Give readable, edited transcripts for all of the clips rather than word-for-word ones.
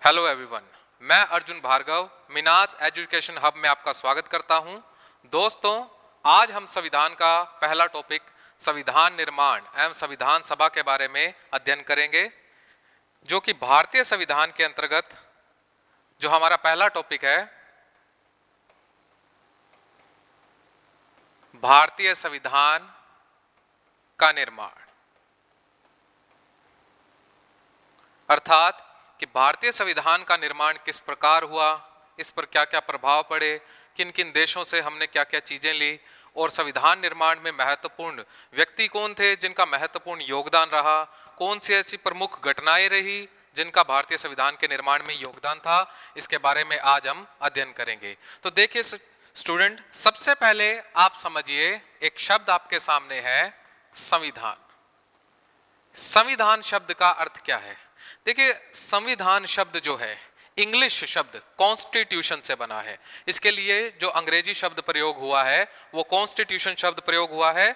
Hello everyone, मैं Arjun Bhargava Minaj education hub में आपका स्वागत करता हूं। दोस्तों, आज हम संविधान का पहला टॉपिक संविधान निर्माण एवं संविधान सभा के बारे में अध्ययन करेंगे, जो कि भारतीय संविधान के अंतर्गत जो हमारा पहला टॉपिक है, भारतीय संविधान का निर्माण, अर्थात कि भारतीय संविधान का निर्माण किस प्रकार हुआ, इस पर क्या क्या प्रभाव पड़े, किन किन देशों से हमने क्या क्या चीजें ली और संविधान निर्माण में महत्वपूर्ण व्यक्ति कौन थे जिनका महत्वपूर्ण योगदान रहा, कौन सी ऐसी प्रमुख घटनाएं रही जिनका भारतीय संविधान के निर्माण में योगदान था। इसके बारे में आज हम अध्ययन करेंगे। तो देखिए स्टूडेंट, सबसे पहले आप समझिए, एक शब्द आपके सामने है संविधान। संविधान शब्द का अर्थ क्या है? देखिए, संविधान शब्द जो है इंग्लिश शब्द कॉन्स्टिट्यूशन से बना है। इसके लिए जो अंग्रेजी शब्द प्रयोग हुआ है वो कॉन्स्टिट्यूशन शब्द प्रयोग हुआ है।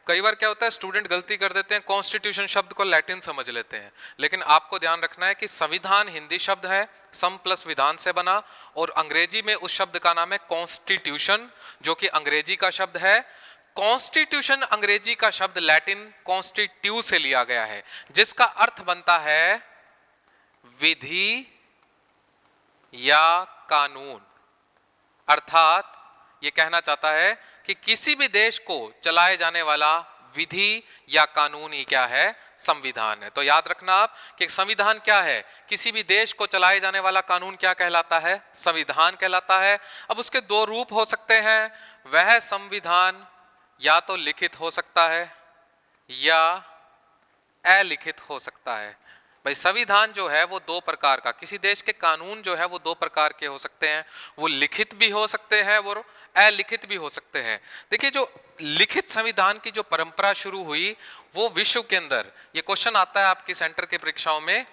कई बार क्या होता है, स्टूडेंट गलती कर देते हैं, कॉन्स्टिट्यूशन शब्द को लैटिन समझ लेते हैं, लेकिन आपको ध्यान रखना है कि संविधान हिंदी शब्द है, सम प्लस विधान से बना, और अंग्रेजी में उस शब्द का नाम है कॉन्स्टिट्यूशन, जो कि अंग्रेजी का शब्द है। कॉन्स्टिट्यूशन अंग्रेजी का शब्द लैटिन कॉन्स्टिट्यू से लिया गया है, जिसका अर्थ बनता है विधि या कानून। अर्थात यह कहना चाहता है कि किसी भी देश को चलाए जाने वाला विधि या कानून ही क्या है? संविधान है। तो याद रखना आप कि संविधान क्या है? किसी भी देश को चलाए जाने वाला कानून क्या कहलाता है? संविधान कहलाता है। अब उसके दो रूप हो सकते हैं। वह संविधान या तो लिखित हो सकता है या अलिखित हो सकता है। भाई, संविधान जो है वो दो प्रकार का, किसी देश के कानून जो है वो दो प्रकार के हो सकते हैं। वो लिखित भी हो सकते हैं, वो अलिखित भी हो सकते हैं। देखिए, जो लिखित संविधान की जो परंपरा शुरू हुई वो विश्व के अंदर, ये क्वेश्चन आता है आपकी सेंटर के परीक्षाओं में,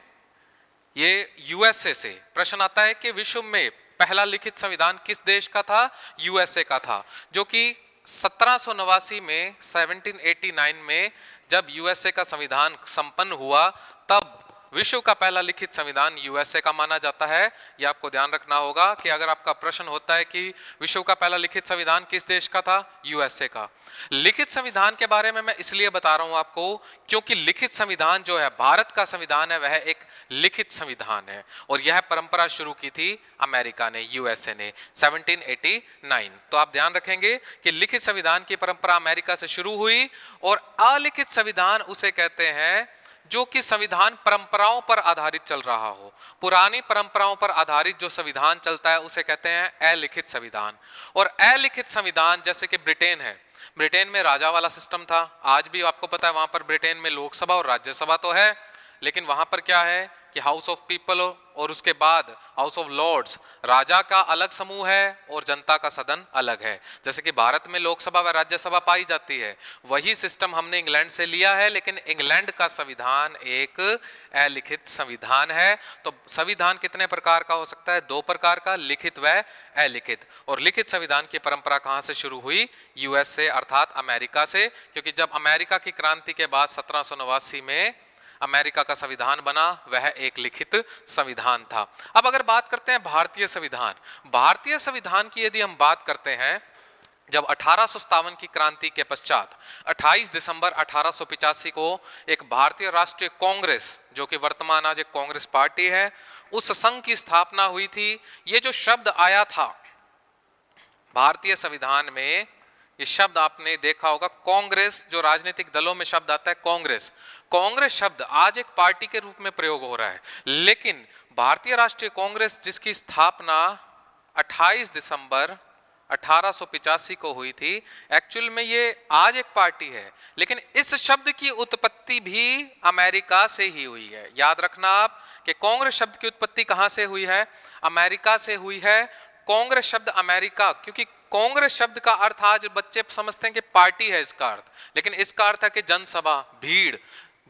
ये यूएसए से प्रश्न आता है कि विश्व में पहला लिखित संविधान किस देश का था? यूएसए का था, जो कि 1789 में 1789 में जब यूएसए का संविधान संपन्न हुआ, तब विश्व का पहला लिखित संविधान यूएसए का माना जाता है। यह आपको ध्यान रखना होगा कि अगर आपका प्रश्न होता है कि विश्व का पहला लिखित संविधान किस देश का था? यूएसए का। लिखित संविधान के बारे में मैं इसलिए बता रहा हूं आपको, क्योंकि लिखित संविधान जो है, भारत का संविधान है, वह एक लिखित संविधान है, और यह परंपरा शुरू की थी अमेरिका ने, यूएसए ने 1789। तो आप ध्यान रखेंगे कि लिखित संविधान की परंपरा अमेरिका से शुरू हुई, और अलिखित संविधान उसे कहते हैं जो कि संविधान परंपराओं पर आधारित चल रहा हो। पुरानी परंपराओं पर आधारित जो संविधान चलता है उसे कहते हैं अलिखित संविधान। और अलिखित संविधान, जैसे कि ब्रिटेन है, ब्रिटेन में राजा वाला सिस्टम था। आज भी आपको पता है वहां पर ब्रिटेन में लोकसभा और राज्यसभा तो है, लेकिन वहां पर क्या है कि हाउस ऑफ पीपल और उसके बाद हाउस ऑफ लॉर्ड्स, राजा का अलग समूह है और जनता का सदन अलग है। जैसे कि भारत में लोकसभा व राज्यसभा पाई जाती है, वही सिस्टम हमने इंग्लैंड से लिया है, लेकिन इंग्लैंड का संविधान एक अलिखित संविधान है। तो संविधान कितने प्रकार का हो सकता है? दो प्रकार का, लिखित व अलिखित। और लिखित संविधान की परंपरा कहां से शुरू हुई? यूएसए अर्थात अमेरिका से, क्योंकि जब अमेरिका की क्रांति के बाद 1789 में अमेरिका का संविधान बना, वह एक लिखित संविधान था। अब अगर बात करते हैं भारतीय संविधान, भारतीय संविधान की यदि हम बात करते हैं, जब 1857 की क्रांति के पश्चात 28 दिसंबर 1885 को एक भारतीय राष्ट्रीय कांग्रेस, जो कि वर्तमान आज एक कांग्रेस पार्टी है, उस संघ की स्थापना हुई थी। ये जो शब्द आया था भारतीय संविधान में, ये शब्द आपने देखा होगा, कांग्रेस, जो राजनीतिक दलों में शब्द आता है कांग्रेस, कांग्रेस शब्द आज एक पार्टी के रूप में प्रयोग हो रहा है। लेकिन भारतीय राष्ट्रीय कांग्रेस, जिसकी स्थापना 28 दिसंबर 1885 को हुई थी, एक्चुअल में ये आज एक पार्टी है, लेकिन इस शब्द की उत्पत्ति भी अमेरिका से ही हुई है। याद रखना आप कि कांग्रेस शब्द की उत्पत्ति कहां से हुई है? अमेरिका से हुई है। कांग्रेस शब्द अमेरिका, क्योंकि कांग्रेस शब्द का अर्थ आज बच्चे समझते हैं कि पार्टी है इसका अर्थ, लेकिन इसका अर्थ है कि जनसभा, भीड़,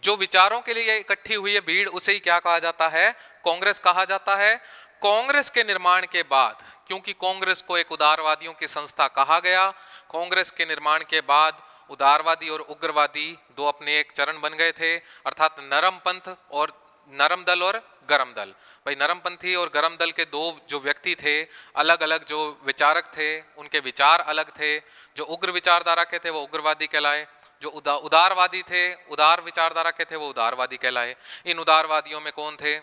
जो विचारों के लिए इकट्ठी हुई है भीड़, उसे ही क्या कहा जाता है? कांग्रेस कहा जाता है। कांग्रेस के निर्माण के बाद, क्योंकि कांग्रेस को एक उदारवादियों की संस्था कहा गया, कांग्रेस के निर्माण के बाद उदारवादी और उग्रवादी दो अपने एक चरण बन गए थे, अर्थात नरम पंथ और नरम दल और गरम दल। भाई नरमपंथी और गरम दल के दो जो व्यक्ति थे, अलग अलग जो विचारक थे, उनके विचार अलग थे। जो उग्र विचारधारा के थे वो उग्रवादी कहलाए, जो उदारवादी थे, उदार विचारधारा के थे, वो उदारवादी कहलाए। इन उदारवादियों में कौन थे?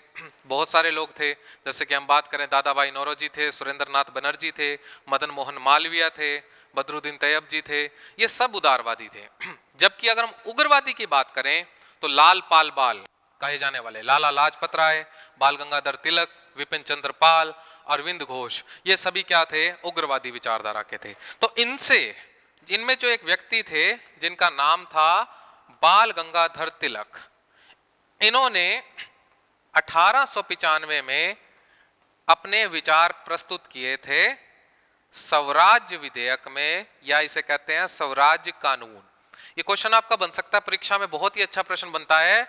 बहुत सारे लोग थे, जैसे कि हम बात करें दादा भाई नौरोजी थे, सुरेंद्रनाथ बनर्जी थे, मदन मोहन मालवीय थे, बदरुद्दीन तैयब जी थे, ये सब उदारवादी थे। जबकि अगर हम उग्रवादी की बात करें तो लाल पाल बाल कहे जाने वाले लाला लाजपत राय, बाल गंगाधर तिलक, विपिन चंद्र पाल, अरविंद घोष, ये सभी क्या थे? उग्रवादी विचारधारा के थे। तो इनमें जो एक व्यक्ति थे जिनका नाम था बाल गंगाधर तिलक, इन्होंने 1895 में अपने विचार प्रस्तुत किए थे स्वराज्य विधेयक में, या इसे कहते हैं स्वराज्य कानून। ये क्वेश्चन आपका बन सकता है परीक्षा में, बहुत ही अच्छा प्रश्न बनता है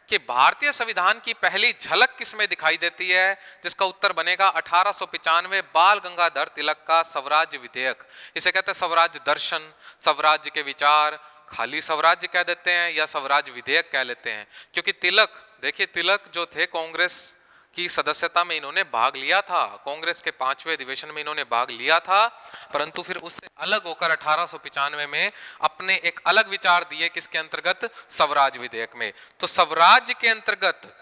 कि भारतीय संविधान की पहली झलक किसमें दिखाई देती है? जिसका उत्तर बनेगा 1895 बाल गंगाधर तिलक का स्वराज्य विधेयक। इसे कहते हैं स्वराज्य दर्शन, स्वराज्य के विचार, खाली स्वराज्य कह देते हैं या स्वराज्य विधेयक कह लेते हैं। क्योंकि तिलक, देखिए तिलक जो थे कांग्रेस की सदस्यता में इन्होंने भाग लिया था, कांग्रेस के 5वें अधिवेशन में इन्होंने भाग लिया था, परंतु फिर उससे अलग होकर 1895 में अपने एक अलग विचार दिए, किसके अंतर्गत? स्वराज विधेयक में। तो स्वराज के अंतर्गत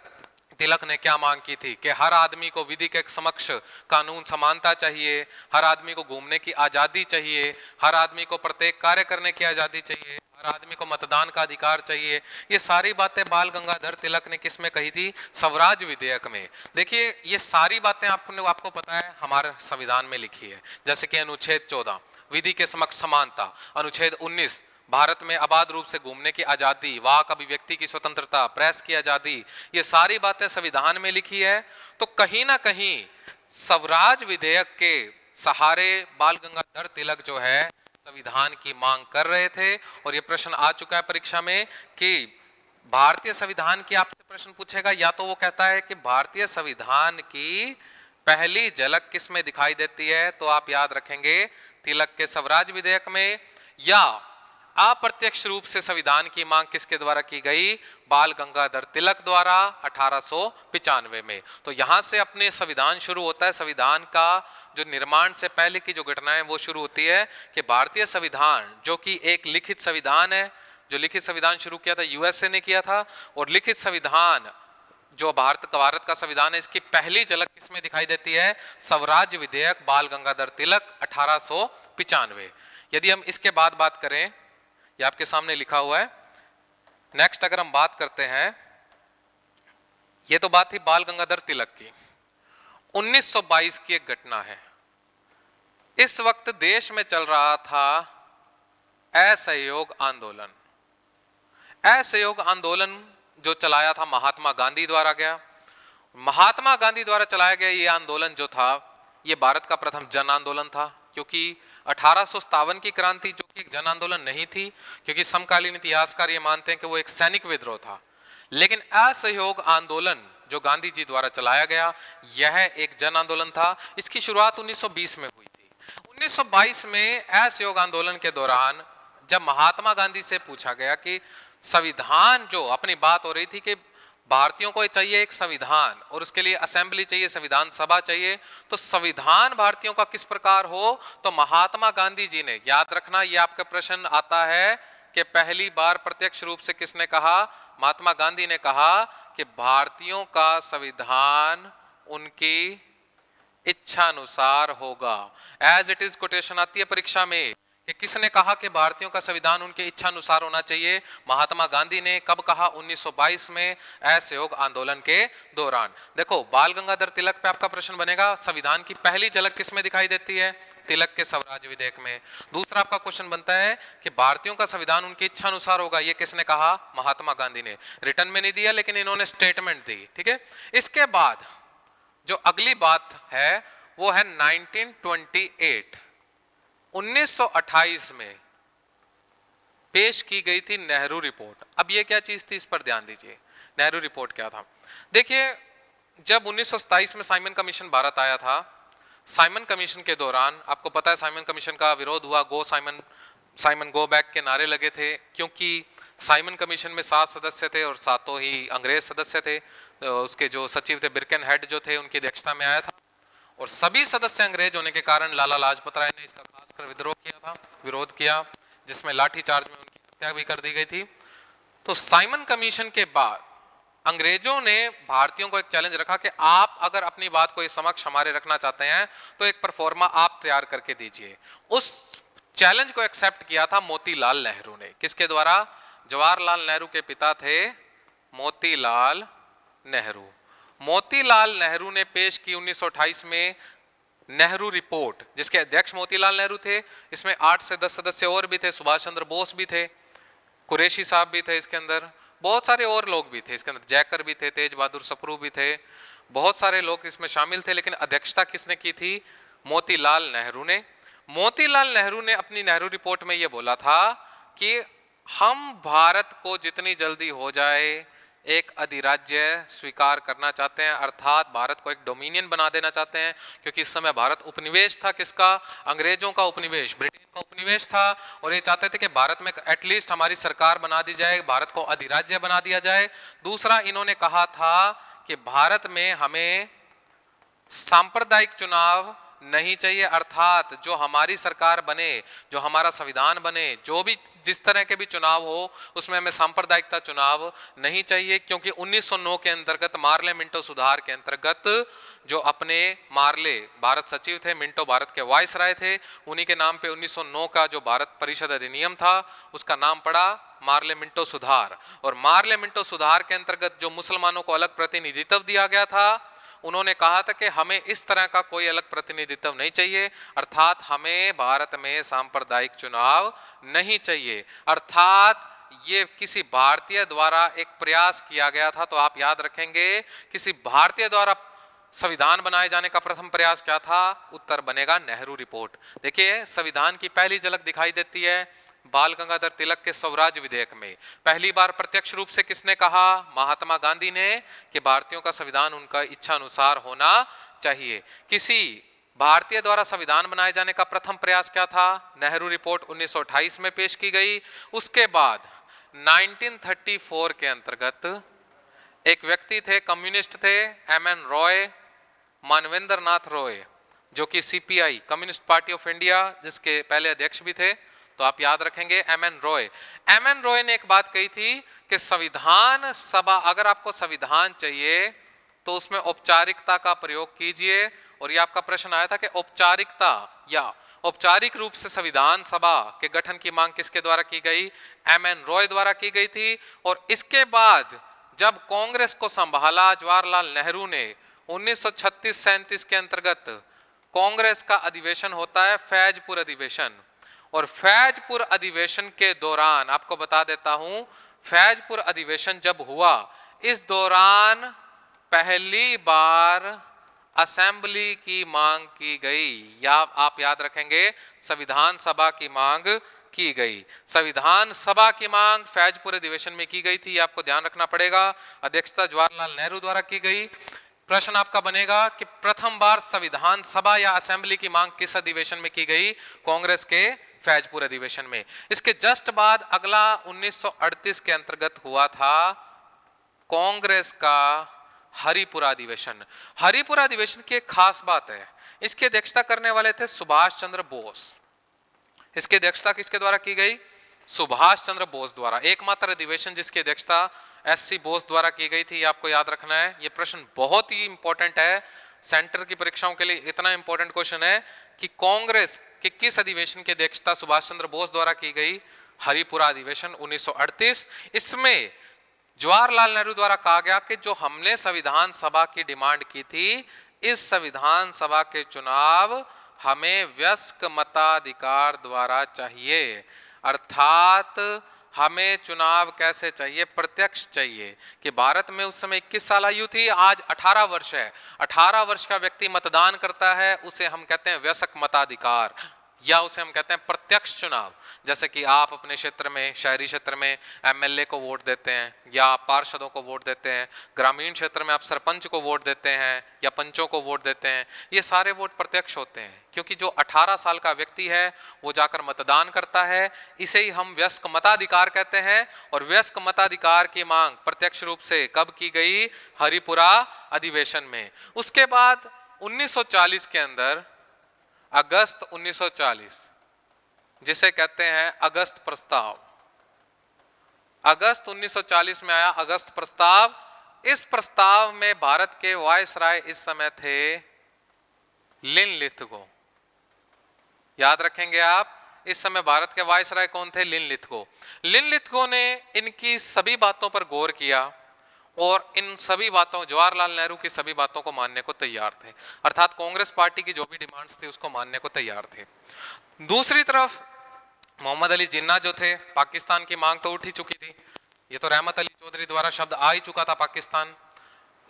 तिलक ने क्या मांग की थी कि हर आदमी को विधि के समक्ष कानून समानता चाहिए, हर आदमी को घूमने की आजादी चाहिए, हर आदमी को प्रत्येक कार्य करने की आजादी चाहिए, हर आदमी को मतदान का अधिकार चाहिए। ये सारी बातें बाल गंगाधर तिलक ने किस में कही थी? स्वराज विधेयक में। देखिए ये सारी बातें आपको पता है हमारे संविधान में लिखी है, जैसे कि अनुच्छेद 14 विधि के समक्ष समानता, अनुच्छेद 19 भारत में आबाद रूप से घूमने की आजादी, वाक अभिव्यक्ति की स्वतंत्रता, प्रेस की आजादी, ये सारी बातें संविधान में लिखी है। तो कहीं ना कहीं स्वराज विधेयक के सहारे बाल गंगाधर तिलक जो है संविधान की मांग कर रहे थे। और ये प्रश्न आ चुका है परीक्षा में कि भारतीय संविधान की आपसे प्रश्न पूछेगा, या तो वो कहता है कि भारतीय संविधान की पहली झलक किस में दिखाई देती है, तो आप याद रखेंगे तिलक के स्वराज विधेयक में, या अप्रत्यक्ष रूप से संविधान की मांग किसके द्वारा की गई? बाल गंगाधर तिलक द्वारा 1895 में। तो यहां से अपने संविधान शुरू होता है। संविधान का जो निर्माण से पहले की जो घटनाएं वो शुरू होती है कि भारतीय संविधान जो कि एक लिखित संविधान है, जो लिखित संविधान शुरू किया था यूएसए ने किया था, और लिखित संविधान जो भारत का संविधान है, इसकी पहली झलक किसमें दिखाई देती है? स्वराज विधेयक बाल गंगाधर तिलक 1895। यदि हम इसके बाद बात करें, ये आपके सामने लिखा हुआ है। नेक्स्ट अगर हम बात करते हैं, ये तो बात थी बाल गंगाधर तिलक की। 1922 की एक घटना है। इस वक्त देश में चल रहा था असहयोग आंदोलन। असहयोग आंदोलन जो चलाया था महात्मा गांधी द्वारा गया। महात्मा गांधी द्वारा चलाया गया ये आंदोलन जो था, ये भारत का प्रथम जन आंदोलन था। क्योंकि 1857 की क्रांति जो कि एक जन आंदोलन नहीं थी, क्योंकि समकालीन इतिहासकार ये मानते हैं कि वो एक सैनिक विद्रोह था। लेकिन असहयोग आंदोलन जो गांधी जी द्वारा चलाया गया, यह एक जन आंदोलन था। इसकी शुरुआत 1920 में हुई थी। 1922 में असहयोग आंदोलन के दौरान जब महात्मा गांधी से पूछा गया कि संविधान, जो अपनी बात हो रही थी कि भारतीयों को चाहिए एक संविधान और उसके लिए असेंबली चाहिए, संविधान सभा चाहिए, तो संविधान भारतीयों का किस प्रकार हो, तो महात्मा गांधी जी ने, याद रखना ये आपका प्रश्न आता है कि पहली बार प्रत्यक्ष रूप से किसने कहा? महात्मा गांधी ने कहा कि भारतीयों का संविधान उनकी इच्छा अनुसार होगा। एज इट इज कोटेशन आती है परीक्षा में कि किसने कहा कि भारतीयों का संविधान उनके इच्छा अनुसार होना चाहिए? महात्मा गांधी ने। कब कहा? 1922 में असहयोग आंदोलन के दौरान। देखो बाल गंगाधर तिलक पे आपका प्रश्न बनेगा, संविधान की पहली झलक किसमें दिखाई देती है? तिलक के स्वराज विधेयक में। दूसरा आपका क्वेश्चन बनता है कि भारतीयों का संविधान उनकी इच्छा अनुसार होगा, ये किसने कहा? महात्मा गांधी ने। रिटर्न में नहीं दिया लेकिन इन्होंने स्टेटमेंट दी। ठीक है, इसके बाद जो अगली बात है वो है 1928 1928 में पेश की गई थी नेहरू रिपोर्ट। अब ये क्या चीज थी, इस पर ध्यान दीजिए। नेहरू रिपोर्ट क्या था? देखिए जब 1927 में साइमन कमीशन भारत आया था, साइमन कमीशन के दौरान आपको पता है साइमन कमीशन का विरोध हुआ, go Simon, Simon go back के नारे लगे थे, क्योंकि साइमन कमीशन में 7 सदस्य थे और 7 ही अंग्रेज सदस्य थे। उसके जो सचिव थे बिरकन हेड जो थे उनकी अध्यक्षता में आया था, और सभी सदस्य अंग्रेज होने के कारण लाला लाजपत राय ने इसका खासकर विरोध किया, जिसमें लाठीचार्ज में उनकी हत्या भी कर दी गई थी। तो साइमन कमीशन के बाद अंग्रेजों ने भारतीयों को एक चैलेंज रखा कि आप अगर अपनी बात को समक्ष हमारे रखना चाहते हैं तो एक परफॉर्मा आप तैयार करके दीजिए। उस चैलेंज को एक्सेप्ट किया था मोतीलाल नेहरू ने। किसके द्वारा? जवाहरलाल नेहरू के पिता थे मोतीलाल नेहरू। मोतीलाल नेहरू ने पेश की 1928 में नेहरू रिपोर्ट, जिसके अध्यक्ष मोतीलाल नेहरू थे। इसमें 8 से 10 सदस्य और भी थे, सुभाष चंद्र बोस भी थे, कुरैशी साहब भी थे, इसके अंदर बहुत सारे और लोग भी थे, इसके अंदर जैकर भी थे, तेज बहादुर सप्रू भी थे, बहुत सारे लोग इसमें शामिल थे। लेकिन अध्यक्षता किसने की थी? मोतीलाल नेहरू ने। मोतीलाल नेहरू ने अपनी नेहरू रिपोर्ट में यह बोला था कि हम भारत को जितनी जल्दी हो जाए एक अधिराज्य स्वीकार करना चाहते हैं, अर्थात भारत को एक डोमिनियन बना देना चाहते हैं, क्योंकि इस समय भारत उपनिवेश था। किसका? अंग्रेजों का उपनिवेश, ब्रिटेन का उपनिवेश था, और ये चाहते थे कि भारत में एटलीस्ट हमारी सरकार बना दी जाए, भारत को अधिराज्य बना दिया जाए। दूसरा, इन्होंने कहा था कि भारत में हमें सांप्रदायिक चुनाव नहीं चाहिए, अर्थात जो हमारी सरकार बने, जो हमारा संविधान बने, जो भी जिस तरह के भी चुनाव हो उसमें हमें सांप्रदायिकता चुनाव नहीं चाहिए। क्योंकि 1909 के अंतर्गत मार्ले मिंटो सुधार के अंतर्गत जो अपने मार्ले भारत सचिव थे, मिंटो भारत के वायसराय थे, उन्हीं के नाम पे 1909 का जो भारत परिषद अधिनियम था उसका नाम पड़ा मार्ले मिंटो सुधार। और मार्ले मिंटो सुधार के अंतर्गत जो मुसलमानों को अलग प्रतिनिधित्व दिया गया था, उन्होंने कहा था कि हमें इस तरह का कोई अलग प्रतिनिधित्व नहीं चाहिए, अर्थात हमें भारत में सांप्रदायिक चुनाव नहीं चाहिए। अर्थात ये किसी भारतीय द्वारा एक प्रयास किया गया था। तो आप याद रखेंगे, किसी भारतीय द्वारा संविधान बनाए जाने का प्रथम प्रयास क्या था? उत्तर बनेगा नेहरू रिपोर्ट। देखिए, संविधान की पहली झलक दिखाई देती है बाल गंगाधर तिलक के स्वराज विधेयक में। पहली बार प्रत्यक्ष रूप से किसने कहा? महात्मा गांधी ने, कि भारतीयों का संविधान उनका इच्छा अनुसार होना चाहिए। किसी भारतीय द्वारा संविधान बनाए जाने का प्रथम प्रयास क्या था? नेहरू रिपोर्ट 1928 में पेश की गई। उसके बाद 1934 के अंतर्गत एक व्यक्ति थे, कम्युनिस्ट थे, एमएन रॉय, मानवेंद्र नाथ रॉय, जो कि CPI communist party of India जिसके पहले अध्यक्ष भी थे। तो आप याद रखेंगे एमएन रॉय। एमएन रॉय ने एक बात कही थी कि संविधान सभा, अगर आपको संविधान चाहिए तो उसमें औपचारिकता का प्रयोग कीजिए। और ये आपका प्रश्न आया था कि औपचारिकता या औपचारिक रूप से संविधान सभा के गठन की मांग किसके द्वारा की गई? एमएन रॉय द्वारा की गई थी। और इसके बाद जब कांग्रेस को संभाला जवाहरलाल नेहरू ने, 1936-37 के अंतर्गत कांग्रेस का अधिवेशन होता है, फैजपुर अधिवेशन। और फैजपुर अधिवेशन के दौरान आपको बता देता हूं, फैजपुर अधिवेशन जब हुआ, इस दौरान पहली बार असेंबली की मांग की गई, या आप याद रखेंगे संविधान सभा की मांग की गई। संविधान सभा की मांग फैजपुर अधिवेशन में की गई थी, आपको ध्यान रखना पड़ेगा। अध्यक्षता जवाहरलाल नेहरू द्वारा की गई। प्रश्न आपका बनेगा कि प्रथम बार संविधान सभा या असेंबली की मांग किस अधिवेशन में की गई? कांग्रेस के फैजपुर अधिवेशन में। इसके जस्ट बाद अगला 1938 के अंतर्गत हुआ था कांग्रेस का हरिपुरा अधिवेशन। हरिपुरा अधिवेशन की एक खास बात है, इसकी अध्यक्षता करने वाले थे सुभाष चंद्र बोस। इसकी अध्यक्षता किसके द्वारा की गई? सुभाष चंद्र बोस द्वारा। एकमात्र अधिवेशन जिसकी अध्यक्षता एससी बोस द्वारा की गई थी, आपको याद रखना है। यह प्रश्न बहुत ही इंपॉर्टेंट है, सेंटर की परीक्षाओं के लिए इतना इंपॉर्टेंट क्वेश्चन है कि कांग्रेस के किस अधिवेशन की अध्यक्षता सुभाष चंद्र बोस द्वारा की गई? हरिपुरा अधिवेशन 1938। इसमें जवाहरलाल नेहरू द्वारा कहा गया कि जो हमने संविधान सभा की डिमांड की थी, इस संविधान सभा के चुनाव हमें वयस्क मताधिकार द्वारा चाहिए। अर्थात हमें चुनाव कैसे चाहिए? प्रत्यक्ष चाहिए। कि भारत में उस समय 21 साल आयु थी, आज 18 वर्ष है। 18 वर्ष का व्यक्ति मतदान करता है, उसे हम कहते हैं वयस्क मताधिकार। या उसे हम कहते हैं प्रत्यक्ष चुनाव, जैसे कि आप अपने क्षेत्र में, शहरी क्षेत्र में एमएलए को वोट देते हैं या आप पार्षदों को वोट देते हैं, ग्रामीण क्षेत्र में आप सरपंच को वोट देते हैं या पंचों को वोट देते हैं। ये सारे वोट प्रत्यक्ष होते हैं, क्योंकि जो 18 साल का व्यक्ति है वो जाकर मतदान करता है। इसे ही हम वयस्क मताधिकार कहते हैं। और वयस्क मताधिकार की मांग प्रत्यक्ष रूप से कब की गई? हरिपुरा अधिवेशन में। उसके बाद 1940 के अंदर, अगस्त 1940, जिसे कहते हैं अगस्त प्रस्ताव, अगस्त 1940 में आया अगस्त प्रस्ताव। इस प्रस्ताव में भारत के वायसराय इस समय थे लिनलिथगो। याद रखेंगे आप, इस समय भारत के वायसराय कौन थे? लिनलिथगो। लिनलिथगो ने इनकी सभी बातों पर गौर किया और इन सभी बातों, जवाहरलाल नेहरू की सभी बातों को मानने को तैयार थे, अर्थात कांग्रेस पार्टी की जो भी डिमांड्स थी उसको मानने को तैयार थे। दूसरी तरफ मोहम्मद अली जिन्ना जो थे, पाकिस्तान की मांग तो उठ ही चुकी थी, ये तो रहमत अली चौधरी द्वारा शब्द आ ही चुका था पाकिस्तान।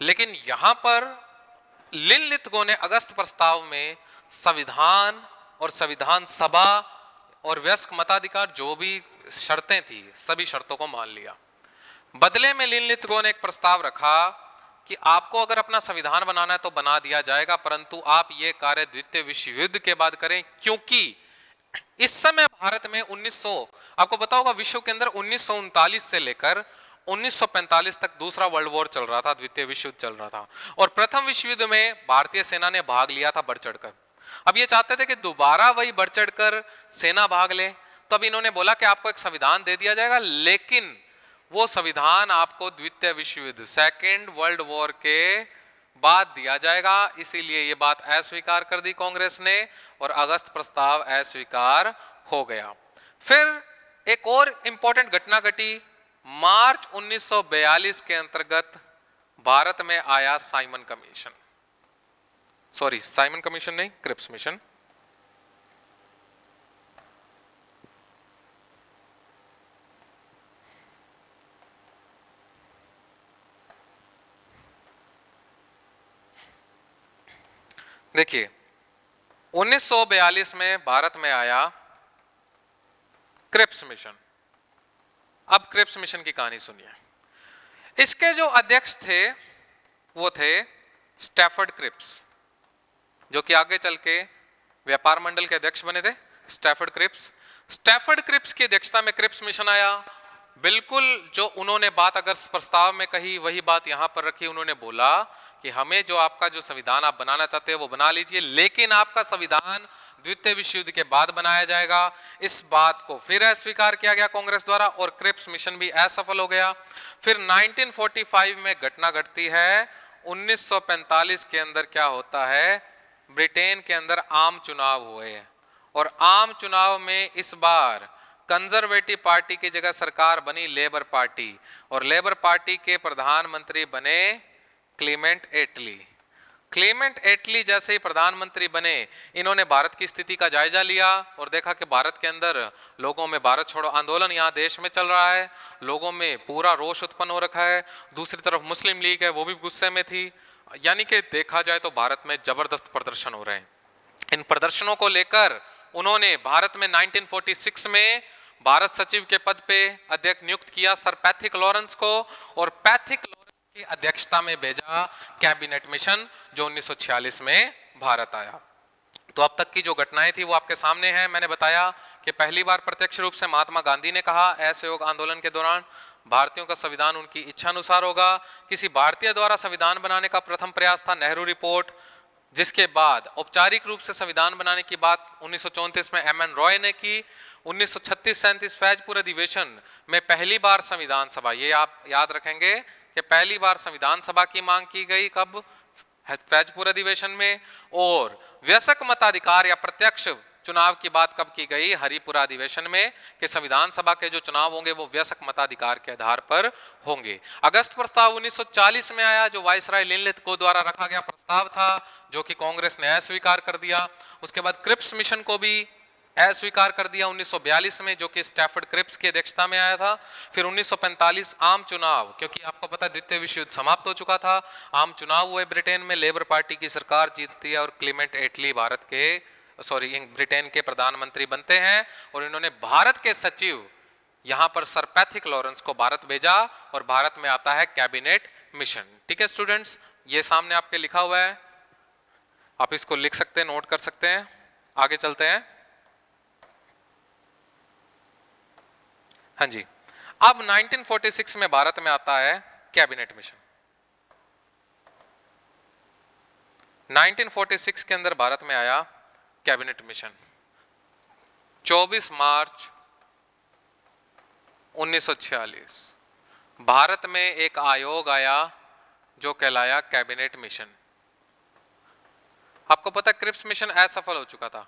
लेकिन यहां पर लिनलिथगो ने अगस्त प्रस्ताव में संविधान और संविधान सभा और वयस्क मताधिकार जो भी शर्तें थी सभी शर्तों को मान लिया। बदले में लिनलिथगो ने एक प्रस्ताव रखा कि आपको अगर अपना संविधान बनाना है तो बना दिया जाएगा, परंतु आप ये कार्य द्वितीय विश्व युद्ध के बाद करें, क्योंकि इस समय भारत में 1900, आपको पता होगा विश्व के अंदर 1939 से लेकर 1945 तक दूसरा वर्ल्ड वॉर चल रहा था, द्वितीय विश्व युद्ध चल रहा था। और प्रथम विश्व युद्ध में भारतीय सेना ने भाग लिया था बढ़ चढ़कर। अब ये चाहते थे कि दोबारा वही बढ़ चढ़कर सेना भाग ले, तो अब इन्होंने बोला कि आपको एक संविधान दे दिया जाएगा, लेकिन वो संविधान आपको द्वितीय विश्व युद्ध, सेकेंड वर्ल्ड वॉर के बाद दिया जाएगा। इसीलिए ये बात अस्वीकार कर दी कांग्रेस ने और अगस्त प्रस्ताव अस्वीकार हो गया। फिर एक और इंपॉर्टेंट घटना घटी। मार्च 1942 के अंतर्गत भारत में आया Simon commission, sorry Simon commission नहीं, क्रिप्स मिशन। देखिए 1942 में भारत में आया क्रिप्स मिशन। अब क्रिप्स मिशन की कहानी सुनिए। इसके जो अध्यक्ष थे वो थे स्टैफर्ड क्रिप्स, जो कि आगे चल के व्यापार मंडल के अध्यक्ष बने थे। स्टैफर्ड क्रिप्स, स्टैफर्ड क्रिप्स की अध्यक्षता में क्रिप्स मिशन आया। बिल्कुल जो उन्होंने बात अगर प्रस्ताव में कही वही बात यहां पर रखी। उन्होंने बोला कि हमें जो आपका जो संविधान आप बनाना चाहते हैं वो बना लीजिए, लेकिन आपका संविधान द्वितीय विश्व युद्ध के बाद बनाया जाएगा। इस बात को फिर अस्वीकार किया गया कांग्रेस द्वारा और क्रिप्स मिशन भी असफल हो गया। फिर 1945 में घटना घटती है। 1945 के अंदर क्या होता है, ब्रिटेन के अंदर आम चुनाव हुए और आम चुनाव में इस बार कंजर्वेटिव पार्टी की जगह सरकार बनी लेबर पार्टी और लेबर पार्टी के प्रधानमंत्री बने क्लेमेंट एटली। क्लेमेंट एटली जैसे ही प्रधानमंत्री बने, इन्होंने भारत की स्थिति का जायजा लिया और देखा कि भारत के अंदर लोगों में भारत छोड़ो आंदोलन यहाँ देश में चल रहा है, लोगों में पूरा रोष उत्पन्न हो रखा है। दूसरी तरफ मुस्लिम लीग है वो भी गुस्से में थी। यानी कि देखा जाए तो भारत में जबरदस्त प्रदर्शन हो रहे हैं। इन प्रदर्शनों को लेकर उन्होंने भारत में 1946 में भारत सचिव के पद पे अध्यक्ष नियुक्त किया सर पैथिक लॉरेंस को और पैथिक लॉरेंस की अध्यक्षता में भेजा कैबिनेट मिशन जो 1946 में भारत आया। तो अब तक की जो घटनाएं थी वो आपके सामने हैं। मैंने बताया कि पहली बार प्रत्यक्ष रूप से महात्मा गांधी ने कहा असहयोग आंदोलन के दौरान भारतीयों का संविधान उनकी इच्छा अनुसार होगा। किसी भारतीय द्वारा संविधान बनाने का प्रथम प्रयास था नेहरू रिपोर्ट, जिसके बाद औपचारिक रूप से संविधान बनाने की बात 1934 में एम एन रॉय ने की। 1936-37 फैजपुर अधिवेशन में पहली बार संविधान सभा, ये आप याद रखेंगे कि पहली बार संविधान सभा की मांग की गई कब, फैजपुर अधिवेशन में। और वयस्क मताधिकार या प्रत्यक्ष चुनाव की बात कब की गई, हरिपुरा अधिवेशन में, कि संविधान सभा के जो चुनाव होंगे वो वयस्क मताधिकार के आधार पर होंगे। अगस्त प्रस्ताव 1940 में आया जो वायसराय लिनलिथगो द्वारा रखा गया प्रस्ताव था, जो कि कांग्रेस ने अस्वीकार कर दिया। उसके बाद क्रिप्स मिशन को भी अस्वीकार कर दिया 1942 में, जो कि स्टैफर्ड क्रिप्स की अध्यक्षता में आया था। फिर 1945 आम चुनाव, क्योंकि आपको पता है द्वितीय विश्व युद्ध समाप्त हो चुका था, आम चुनाव हुए ब्रिटेन में, लेबर पार्टी की सरकार जीतती है और क्लेमेंट एटली भारत के ब्रिटेन के प्रधानमंत्री बनते हैं और इन्होंने भारत के सचिव यहां पर सर पैथिक लॉरेंस को भारत भेजा और भारत में आता है कैबिनेट मिशन। ठीक है स्टूडेंट्स, ये सामने आपके लिखा हुआ है, आप इसको लिख सकते हैं, नोट कर सकते हैं। आगे चलते हैं। हाँ जी, अब 1946 में भारत में आता है कैबिनेट मिशन। 1946 के अंदर भारत में आया कैबिनेट मिशन। 24 मार्च 1946 भारत में एक आयोग आया जो कहलाया कैबिनेट मिशन। आपको पता है क्रिप्स मिशन असफल हो चुका था।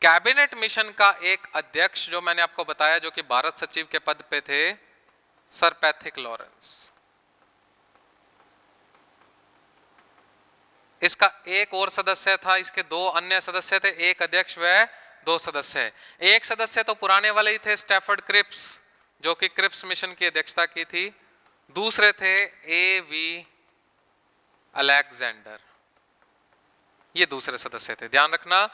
कैबिनेट मिशन का एक अध्यक्ष जो मैंने आपको बताया, जो कि भारत सचिव के पद पे थे, सर पैथिक लॉरेंस। इसका एक और सदस्य था, इसके दो अन्य सदस्य थे, एक अध्यक्ष व दो सदस्य। एक सदस्य तो पुराने वाले ही थे, स्टैफर्ड क्रिप्स, जो कि क्रिप्स मिशन की अध्यक्षता की थी। दूसरे थे A.V. अलेक्जेंडर, ये दूसरे सदस्य थे। ध्यान रखना,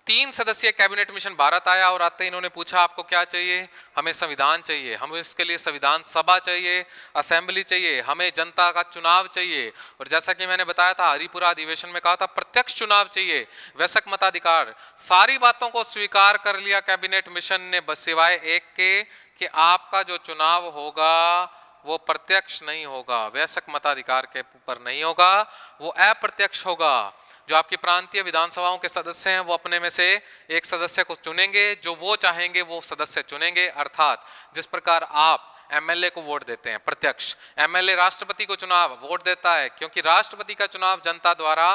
3 सदस्यीय कैबिनेट मिशन भारत आया और आते ही इन्होंने पूछा आपको क्या चाहिए? हमें संविधान चाहिए, हमें इसके लिए संविधान सभा चाहिए, असेंबली चाहिए, हमें जनता का चुनाव चाहिए। और जैसा कि मैंने बताया था, हरिपुरा अधिवेशन में कहा था प्रत्यक्ष चुनाव चाहिए, वयस्क मताधिकार। सारी बातों को स्वीकार कर लिया कैबिनेट मिशन ने, बस सिवाय एक के कि आपका जो चुनाव होगा वो प्रत्यक्ष नहीं होगा, वयस्क मताधिकार के ऊपर नहीं होगा, वो अप्रत्यक्ष होगा। जो आपकी प्रांतीय विधानसभाओं के सदस्य हैं वो अपने में से एक सदस्य को चुनेंगे, जो वो चाहेंगे वो सदस्य चुनेंगे। अर्थात जिस प्रकार आप एमएलए को वोट देते हैं प्रत्यक्ष, एमएलए राष्ट्रपति को चुनाव वोट देता है, क्योंकि राष्ट्रपति का चुनाव जनता द्वारा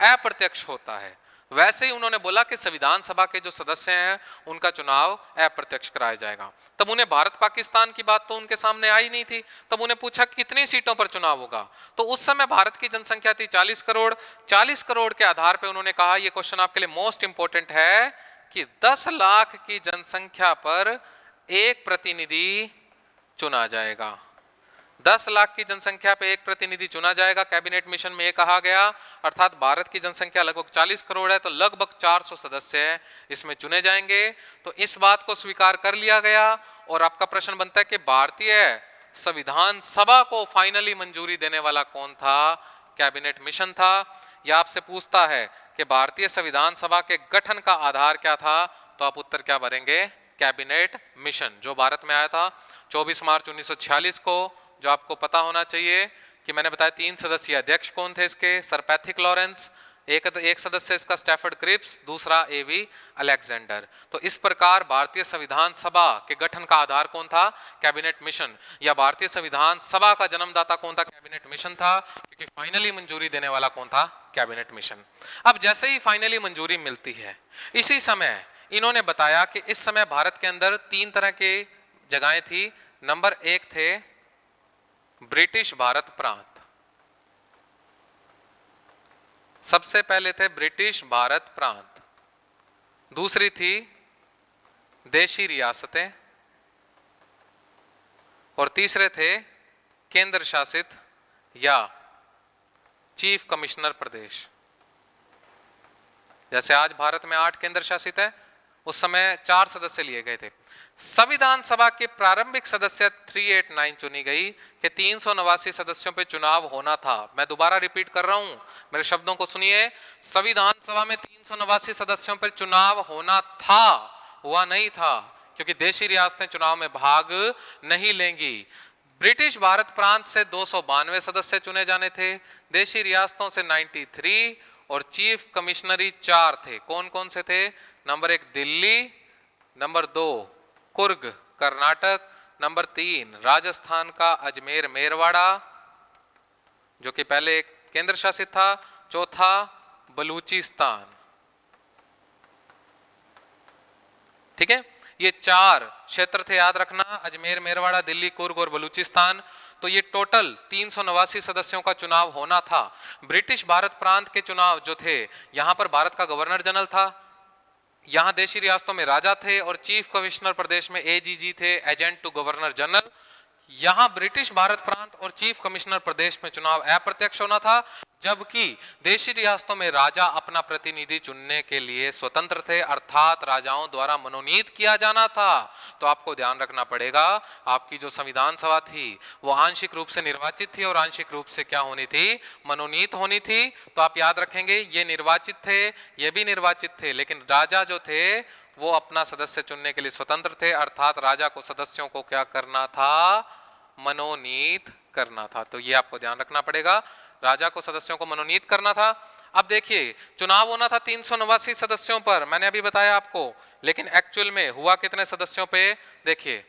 अप्रत्यक्ष होता है। वैसे ही उन्होंने बोला कि संविधान सभा के जो सदस्य हैं उनका चुनाव अप्रत्यक्ष कराया जाएगा। तब उन्हें भारत पाकिस्तान की बात तो उनके सामने आई नहीं थी। तब उन्हें पूछा कितनी सीटों पर चुनाव होगा, तो उस समय भारत की जनसंख्या थी 40 करोड़। 40 करोड़ के आधार पर उन्होंने कहा, यह क्वेश्चन आपके लिए मोस्ट इंपोर्टेंट है, कि 10 लाख की जनसंख्या पर एक प्रतिनिधि चुना जाएगा। 10 लाख की जनसंख्या पे एक प्रतिनिधि चुना जाएगा, कैबिनेट मिशन में ये कहा गया। अर्थात भारत की जनसंख्या लगभग 40 करोड़ है, तो लगभग 400 सदस्य इसमें चुने जाएंगे। तो इस बात को स्वीकार कर लिया गया। और आपका प्रश्न बनता है कि भारतीय संविधान सभा को फाइनली मंजूरी देने वाला कौन था? कैबिनेट मिशन था। यह आपसे पूछता है कि भारतीय संविधान सभा के गठन का आधार क्या था, तो आप उत्तर क्या भरेंगे? कैबिनेट मिशन, जो भारत में आया था 24 मार्च 1946 को। जो आपको पता होना चाहिए कि मैंने बताया 3 सदस्यीय अध्यक्ष कौन थे इसके, सर पैथिक लॉरेंस, एक सदस्य इसका स्टैफर्ड क्रिप्स, दूसरा A.V. अलेक्जेंडर। तो इस प्रकार भारतीय संविधान सभा के गठन का आधार कौन था? Cabinet mission. या भारतीय संविधान सभा का जन्मदाता कौन था? कैबिनेट मिशन था, क्योंकि फाइनली मंजूरी देने वाला कौन था? Cabinet mission. अब जैसे ही फाइनली मंजूरी मिलती है, इसी समय इन्होंने बताया कि इस समय भारत के अंदर 3 तरह की जगहें थी। नंबर 1 थे ब्रिटिश भारत प्रांत, सबसे पहले थे ब्रिटिश भारत प्रांत। दूसरी थी देशी रियासतें, और तीसरे थे केंद्र शासित या चीफ कमिश्नर प्रदेश। जैसे आज भारत में 8 केंद्र शासित है, उस समय 4 सदस्य लिए गए थे। संविधान सभा के प्रारंभिक सदस्य 389 चुनी गई कि 389 सदस्यों पे चुनाव होना था। मैं दोबारा रिपीट कर रहा हूं, मेरे शब्दों को सुनिए। संविधान सभा में 389 सदस्यों पर चुनाव होना था, हुआ नहीं था, क्योंकि देशी रियासतें चुनाव में भाग नहीं लेंगी। ब्रिटिश भारत प्रांत से 292 सदस्य चुने जाने थे, देशी रियासतों से 93, और चीफ कमिश्नरी 4 थे। कौन कौन से थे? Number 1 Delhi, number 2 Coorg Karnataka, number 3 Rajasthan का अजमेर मेरवाड़ा, जो कि पहले एक केंद्र शासित था, चौथा बलूचिस्तान। ठीक है, ये 4 क्षेत्र थे, याद रखना, अजमेर मेरवाड़ा, दिल्ली, कुर्ग और बलूचिस्तान। तो ये टोटल 389 सदस्यों का चुनाव होना था। ब्रिटिश भारत प्रांत के चुनाव जो थे, यहां पर भारत का गवर्नर जनरल था, यहां देशी रियासतों में राजा थे, और चीफ कमिश्नर प्रदेश में AGG थे, एजेंट टू गवर्नर जनरल। यहां ब्रिटिश भारत प्रांत और चीफ कमिश्नर प्रदेश में चुनाव अप्रत्यक्ष होना था। जबकि देशी रियासतों में राजा अपना प्रतिनिधि चुनने के लिए स्वतंत्र थे, अर्थात राजाओं द्वारा मनोनीत किया जाना था। तो आपको ध्यान रखना पड़ेगा, आपकी जो संविधान सभा थी वो आंशिक रूप से निर्वाचित थी और आंशिक रूप से क्या होनी थी, मनोनीत होनी थी। तो आप याद रखेंगे ये निर्वाचित थे, ये भी निर्वाचित थे, लेकिन राजा जो थे वो अपना सदस्य चुनने के लिए स्वतंत्र थे, अर्थात राजा को सदस्यों को क्या करना था, मनोनीत करना था। तो ये आपको ध्यान रखना पड़ेगा, राजा को सदस्यों को मनोनीत करना था। अब देखिए चुनाव होना था 389 सदस्यों पर, मैंने अभी बताया आपको, लेकिन एक्चुअल में हुआ कितने सदस्यों पे, देखिए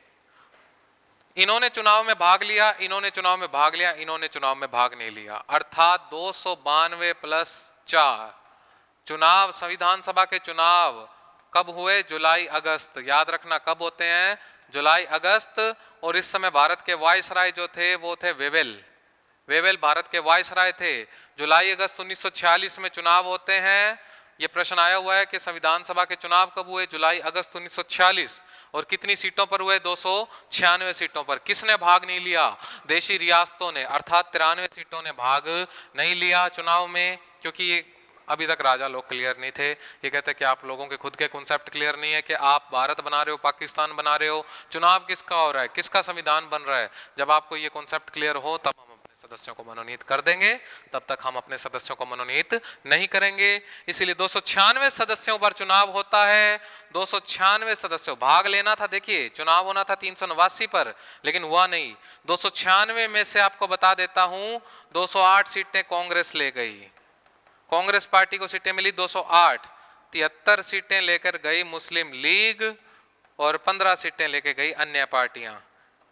इन्होंने चुनाव में भाग लिया, इन्होंने चुनाव में भाग लिया, इन्होंने चुनाव में भाग नहीं लिया, अर्थात 292 प्लस 4। चुनाव, संविधान सभा के चुनाव कब हुए, जुलाई अगस्त, याद रखना कब होते हैं, जुलाई अगस्त। और इस समय भारत के वायसराय जो थे वो थे वेवेल, वेवेल भारत के वायसराय थे। जुलाई अगस्त 1946 में चुनाव होते हैं। ये प्रश्न आया हुआ है कि संविधान सभा के चुनाव कब हुए, जुलाई अगस्त 1946, और कितनी सीटों पर हुए, 296 सीटों पर। किसने भाग नहीं लिया, देशी रियासतों ने, अर्थात 93 सीटों ने भाग नहीं लिया चुनाव में, क्योंकि ये अभी तक राजा लोग क्लियर नहीं थे। ये कहते हैं कि आप लोगों के खुद के कॉन्सेप्ट क्लियर नहीं है कि आप भारत बना रहे हो, पाकिस्तान बना रहे हो, चुनाव किसका हो रहा है, किसका संविधान बन रहा है। जब आपको ये कॉन्सेप्ट क्लियर हो तब हम अपने सदस्यों को मनोनीत कर देंगे, तब तक हम अपने सदस्यों को मनोनीत नहीं करेंगे। इसीलिए 296 सदस्यों पर चुनाव होता है, 296 सदस्यों भाग लेना था। देखिए चुनाव होना था 389 पर, लेकिन हुआ नहीं। 296 में से आपको बता देता हूं 208 सीटें कांग्रेस ले गई, कांग्रेस पार्टी को सीटें मिली 208, 73 सीटें लेकर गई मुस्लिम लीग और 15 सीटें लेकर गई अन्य पार्टियां,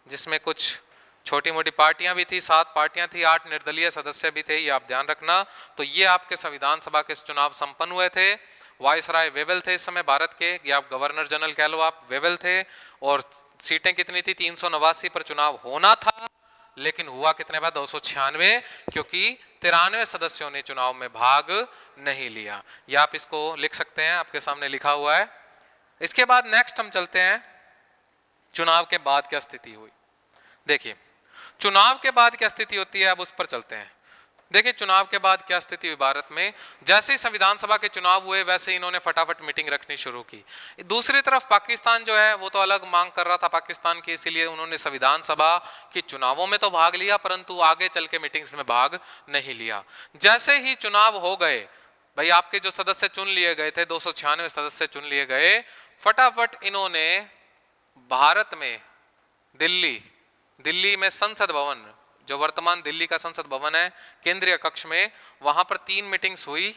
जिसमें कुछ छोटी मोटी पार्टियां भी थी, 7 पार्टियां थी, 8 निर्दलीय सदस्य भी थे, ये आप ध्यान रखना। तो ये आपके संविधान सभा के चुनाव संपन्न हुए थे। वायसराय वेवेल थे इस समय भारत के, या आप गवर्नर जनरल कह लो, आप वेवेल थे। और सीटें कितनी थी, 389 पर चुनाव होना था, लेकिन हुआ कितने बाद, 296, क्योंकि 93 सदस्यों ने चुनाव में भाग नहीं लिया। या आप इसको लिख सकते हैं, आपके सामने लिखा हुआ है। इसके बाद नेक्स्ट हम चलते हैं, चुनाव के बाद क्या स्थिति हुई। देखिए चुनाव के बाद क्या स्थिति होती है, अब उस पर चलते हैं। देखिए चुनाव के बाद क्या स्थिति हुई भारत में। जैसे ही संविधान सभा के चुनाव हुए वैसे इन्होंने फटाफट मीटिंग रखनी शुरू की। दूसरी तरफ पाकिस्तान जो है वो तो अलग मांग कर रहा था पाकिस्तान की, इसीलिए उन्होंने संविधान सभा के चुनावों में तो भाग लिया, परंतु आगे चल के मीटिंग्स में भाग नहीं लिया। जैसे ही चुनाव हो गए, भाई आपके जो सदस्य चुन लिए गए थे, 296 सदस्य चुन लिए गए, फटाफट इन्होंने भारत में दिल्ली में संसद भवन, जो वर्तमान दिल्ली का संसद भवन है, केंद्रीय कक्ष में, वहां पर 3 मीटिंग्स हुई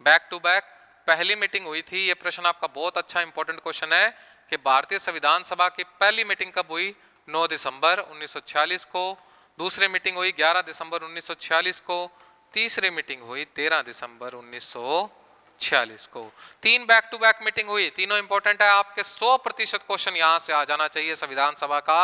बैक टू बैक। पहली मीटिंग हुई थी, ये प्रश्न आपका बहुत अच्छा इंपॉर्टेंट क्वेश्चन है कि भारतीय संविधान सभा की पहली मीटिंग कब हुई, 9 दिसंबर 1946 को। दूसरी मीटिंग हुई 11 दिसंबर 1946 को। तीसरी मीटिंग हुई 13 दिसंबर 1946 को। 3 बैक टू बैक मीटिंग हुई, तीनों इंपॉर्टेंट है। आपके 100% क्वेश्चन यहां से आ जाना चाहिए संविधान सभा का,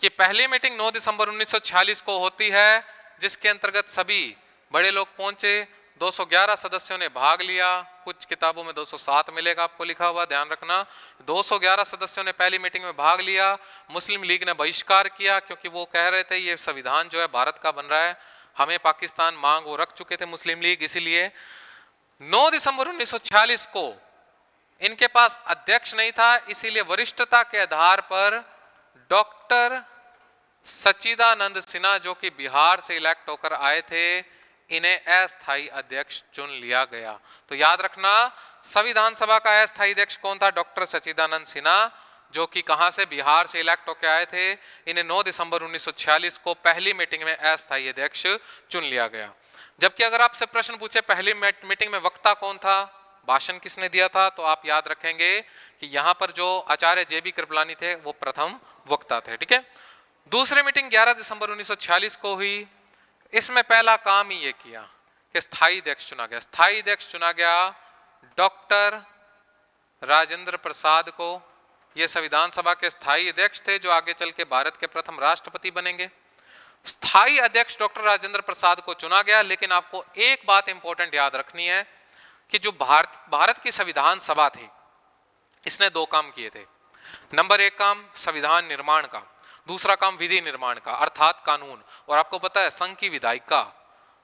कि पहली मीटिंग 9 दिसंबर 1946 को होती है, जिसके अंतर्गत सभी बड़े लोग पहुंचे, 211 सदस्यों ने भाग लिया। कुछ किताबों में 207 मिलेगा आपको लिखा हुआ, ध्यान रखना। 211 सदस्यों ने पहली मीटिंग में भाग लिया। मुस्लिम लीग ने बहिष्कार किया, क्योंकि वो कह रहे थे ये संविधान जो है भारत का बन रहा है, हमें पाकिस्तान मांग वो रख चुके थे मुस्लिम लीग। इसीलिए 9 दिसंबर 1946 को इनके पास अध्यक्ष नहीं था, इसीलिए वरिष्ठता के आधार पर डॉक्टर सच्चिदानंद सिन्हा, जो कि बिहार से इलेक्ट होकर आए थे, इन्हें अस्थायी अध्यक्ष चुन लिया गया। तो याद रखना संविधान सभा का अस्थायी अध्यक्ष कौन था, डॉक्टर सच्चिदानंद सिन्हा, जो कि कहां से, बिहार से इलेक्ट होकर आए थे। इन्हें 9 दिसंबर 1946 को पहली मीटिंग में अस्थायी अध्यक्ष चुन लिया गया। जबकि अगर आपसे प्रश्न पूछे पहली मीटिंग में वक्ता कौन था, भाषण किसने दिया था, तो आप याद रखेंगे कि यहां पर जो आचार्य जे बी कृपलानी थे वो प्रथम वक्ता थे। ठीक है। दूसरी मीटिंग 11 दिसंबर 1946 को हुई। इसमें पहला काम ही ये किया कि स्थायी अध्यक्ष चुना गया। स्थायी अध्यक्ष चुना गया डॉक्टर राजेंद्र प्रसाद को। ये संविधान सभा के स्थायी अध्यक्ष थे, जो आगे चल के भारत के प्रथम राष्ट्रपति बनेंगे। स्थायी अध्यक्ष डॉक्टर राजेंद्र प्रसाद को चुना गया। लेकिन आपको एक बात इंपॉर्टेंट याद रखनी है कि जो भारत की संविधान सभा थी, इसने 2 काम किए थे। नंबर 1 काम संविधान निर्माण का, दूसरा काम विधि निर्माण का, अर्थात कानून। और आपको पता है संघ की विधायिका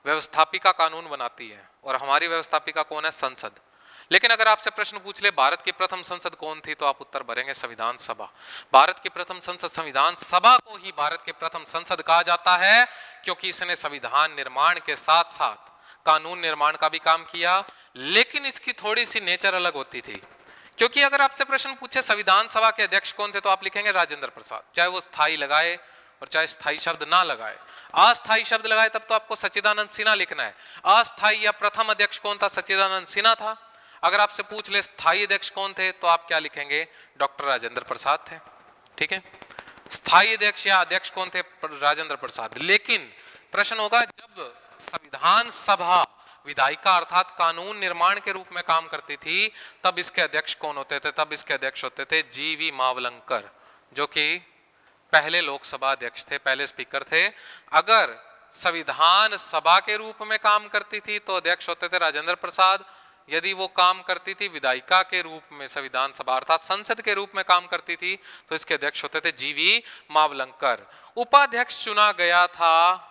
व्यवस्थापिका कानून बनाती है और हमारी व्यवस्थापिका कौन है? संसद। लेकिन अगर आपसे प्रश्न पूछ ले भारत की प्रथम संसद कौन थी, तो आप उत्तर भरेंगे संविधान सभा। भारत की प्रथम संसद संविधान सभा को ही भारत की प्रथम संसद कहा जाता है, क्योंकि इसने संविधान निर्माण के साथ साथ कानून निर्माण का भी काम किया। लेकिन इसकी थोड़ी सी नेचर अलग होती थी, क्योंकि अगर आपसे प्रश्न पूछे संविधान सभा के अध्यक्ष कौन थे, तो आप लिखेंगे राजेंद्र प्रसाद, चाहे वो स्थायी लगाए और चाहे स्थायी शब्द ना लगाए। अस्थायी शब्द लगाए तब तो आपको सच्चिदानंद सिन्हा लिखना है। अस्थायी या प्रथम अध्यक्ष कौन था? सच्चिदानंद सिन्हा था। अगर आपसे पूछ ले स्थायी अध्यक्ष कौन थे, तो आप क्या लिखेंगे? डॉक्टर राजेंद्र प्रसाद थे। ठीक है, स्थायी अध्यक्ष या अध्यक्ष कौन थे? राजेंद्र प्रसाद। लेकिन प्रश्न होगा, जब संविधान सभा विधायिका अर्थात कानून निर्माण के रूप में काम करती थी, तब इसके अध्यक्ष कौन होते थे? तब इसके अध्यक्ष होते थे जीवी मावलंकर, जो कि पहले लोकसभा अध्यक्ष थे, पहले स्पीकर थे। अगर संविधान सभा के रूप में काम करती थी तो अध्यक्ष होते थे राजेंद्र प्रसाद। यदि वो काम करती थी विधायिका के रूप में, संविधान सभा अर्थात संसद के रूप में काम करती थी, तो इसके अध्यक्ष होते थे जीवी मावलंकर। उपाध्यक्ष चुना गया था,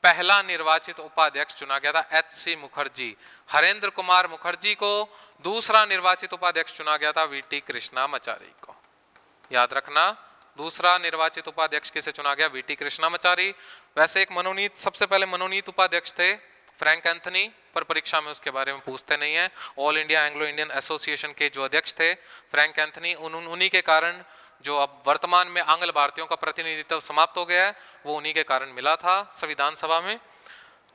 पहला निर्वाचित उपाध्यक्ष चुना गया था एच.सी. मुखर्जी, हरेंद्र कुमार मुखर्जी को। दूसरा निर्वाचित उपाध्यक्ष चुना गया था वी.टी. कृष्णामाचारी को। याद रखना, दूसरा निर्वाचित उपाध्यक्ष किसे चुना गया? वी.टी. कृष्णामाचारी। वैसे एक मनोनीत, सबसे पहले मनोनीत उपाध्यक्ष थे फ्रैंक एंथनी, पर परीक्षा में उसके बारे में पूछते नहीं है। All India Anglo Indian association के जो अध्यक्ष थे फ्रैंक एंथनी, उन्हीं के कारण जो अब वर्तमान में आंग्ल भारतीयों का प्रतिनिधित्व समाप्त हो गया है, वो उन्हीं के कारण मिला था संविधान सभा में।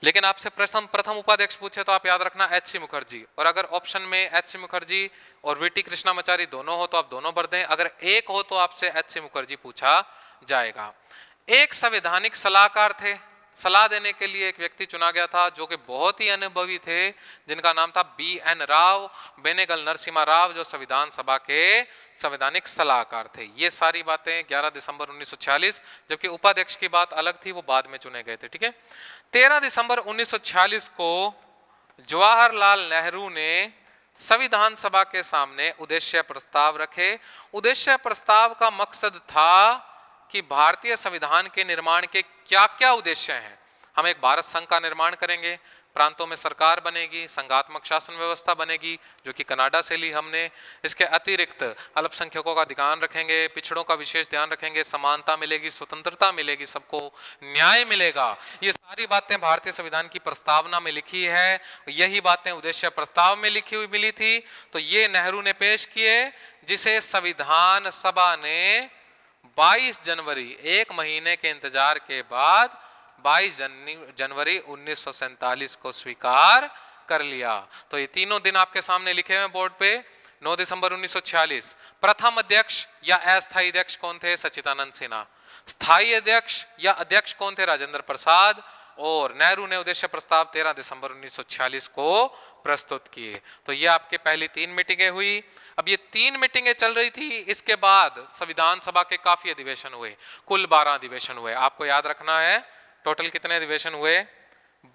लेकिन आपसे प्रथम उपाध्यक्ष पूछे तो आप याद रखना एच.सी. मुखर्जी। और अगर ऑप्शन में एच.सी. मुखर्जी और वी.टी. कृष्णामाचारी दोनों हो तो आप दोनों भर दें। अगर एक हो तो आपसे एच.सी. मुखर्जी पूछा जाएगा। एक संवैधानिक सलाहकार थे, सलाह देने के लिए एक व्यक्ति चुना गया था जो कि बहुत ही अनुभवी थे, जिनका नाम था बी.एन. राव, बेनेगल नरसिम्हा राव, जो संविधान सभा के संवैधानिक सलाहकार थे। ये सारी बातें 11 दिसंबर 1946, जबकि उपाध्यक्ष की बात अलग थी, वो बाद में चुने गए थे। ठीक है, 13 दिसंबर 1946 को जवाहरलाल नेहरू ने संविधान सभा के सामने उद्देश्य प्रस्ताव रखे। उद्देश्य प्रस्ताव का मकसद था कि भारतीय संविधान के निर्माण के क्या क्या उद्देश्य हैं। हम एक भारत संघ का निर्माण करेंगे, प्रांतों में सरकार बनेगी, संघात्मक शासन व्यवस्था बनेगी, जो कि कनाडा से ली हमने। इसके अतिरिक्त अल्पसंख्यकों का ध्यान रखेंगे, पिछड़ों का विशेष ध्यान रखेंगे, समानता मिलेगी, स्वतंत्रता मिलेगी, सबको न्याय मिलेगा। ये सारी बातें भारतीय संविधान की प्रस्तावना में लिखी है, यही बातें उद्देश्य प्रस्ताव में लिखी हुई मिली थी। तो ये नेहरू ने पेश किए, जिसे संविधान सभा ने 22 जनवरी, एक महीने के इंतजार के बाद 22 जनवरी 1947 को स्वीकार कर लिया। तो ये तीनों दिन आपके सामने लिखे हुए बोर्ड पे। 9 दिसंबर 1946 प्रथम अध्यक्ष या अस्थायी अध्यक्ष कौन थे? सच्चिदानंद सिन्हा। स्थायी अध्यक्ष या अध्यक्ष कौन थे? राजेंद्र प्रसाद। और नेहरू ने उद्देश्य प्रस्ताव 13 दिसंबर 1946 को प्रस्तुत किए। तो ये आपके पहली 3 मीटिंगें हुई। अब ये 3 मीटिंगें चल रही थी, इसके बाद संविधान सभा के काफी अधिवेशन हुए, कुल 12 अधिवेशन हुए। आपको याद रखना है टोटल कितने अधिवेशन हुए?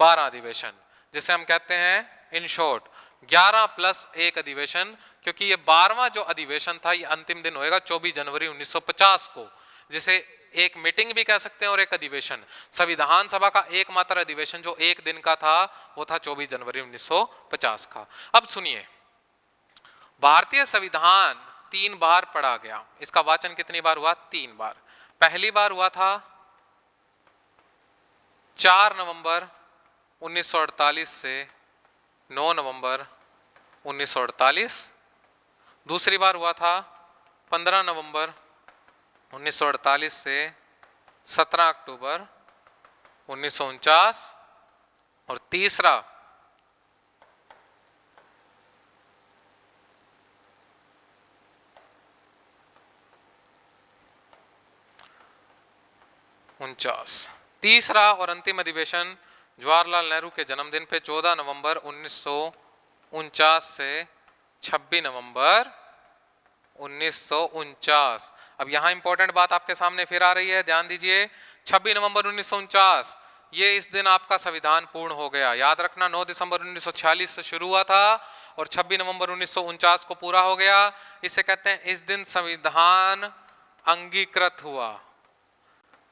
12 अधिवेशन, जिसे हम कहते हैं इन शॉर्ट 11 + 1 अधिवेशन, क्योंकि ये 12वां जो अधिवेशन था ये अंतिम दिन होएगा 24 जनवरी 1950 को, जिसे एक मीटिंग भी कह सकते हैं और एक अधिवेशन। संविधान सभा का एकमात्र अधिवेशन जो एक दिन का था वो था 24 जनवरी 1950 का। अब सुनिए, भारतीय संविधान 3 बार पढ़ा गया। इसका वाचन कितनी बार हुआ? 3 बार। पहली बार हुआ था 4 नवंबर 1948 से 9 नवंबर 1948। दूसरी बार हुआ था 15 नवंबर 1948 से 17 अक्टूबर 1949। और तीसरा 49। तीसरा और अंतिम अधिवेशन जवाहरलाल नेहरू के जन्मदिन पे 14 नवंबर 1949 से 26 नवंबर 1949। अब यहाँ इंपॉर्टेंट बात आपके सामने फिर आ रही है, ध्यान दीजिए। 26 नवंबर 1949, ये इस दिन आपका संविधान पूर्ण हो गया। याद रखना, 9 दिसंबर 1946 से शुरू हुआ था और 26 नवंबर 1949 को पूरा हो गया। इसे कहते हैं इस दिन संविधान अंगीकृत हुआ।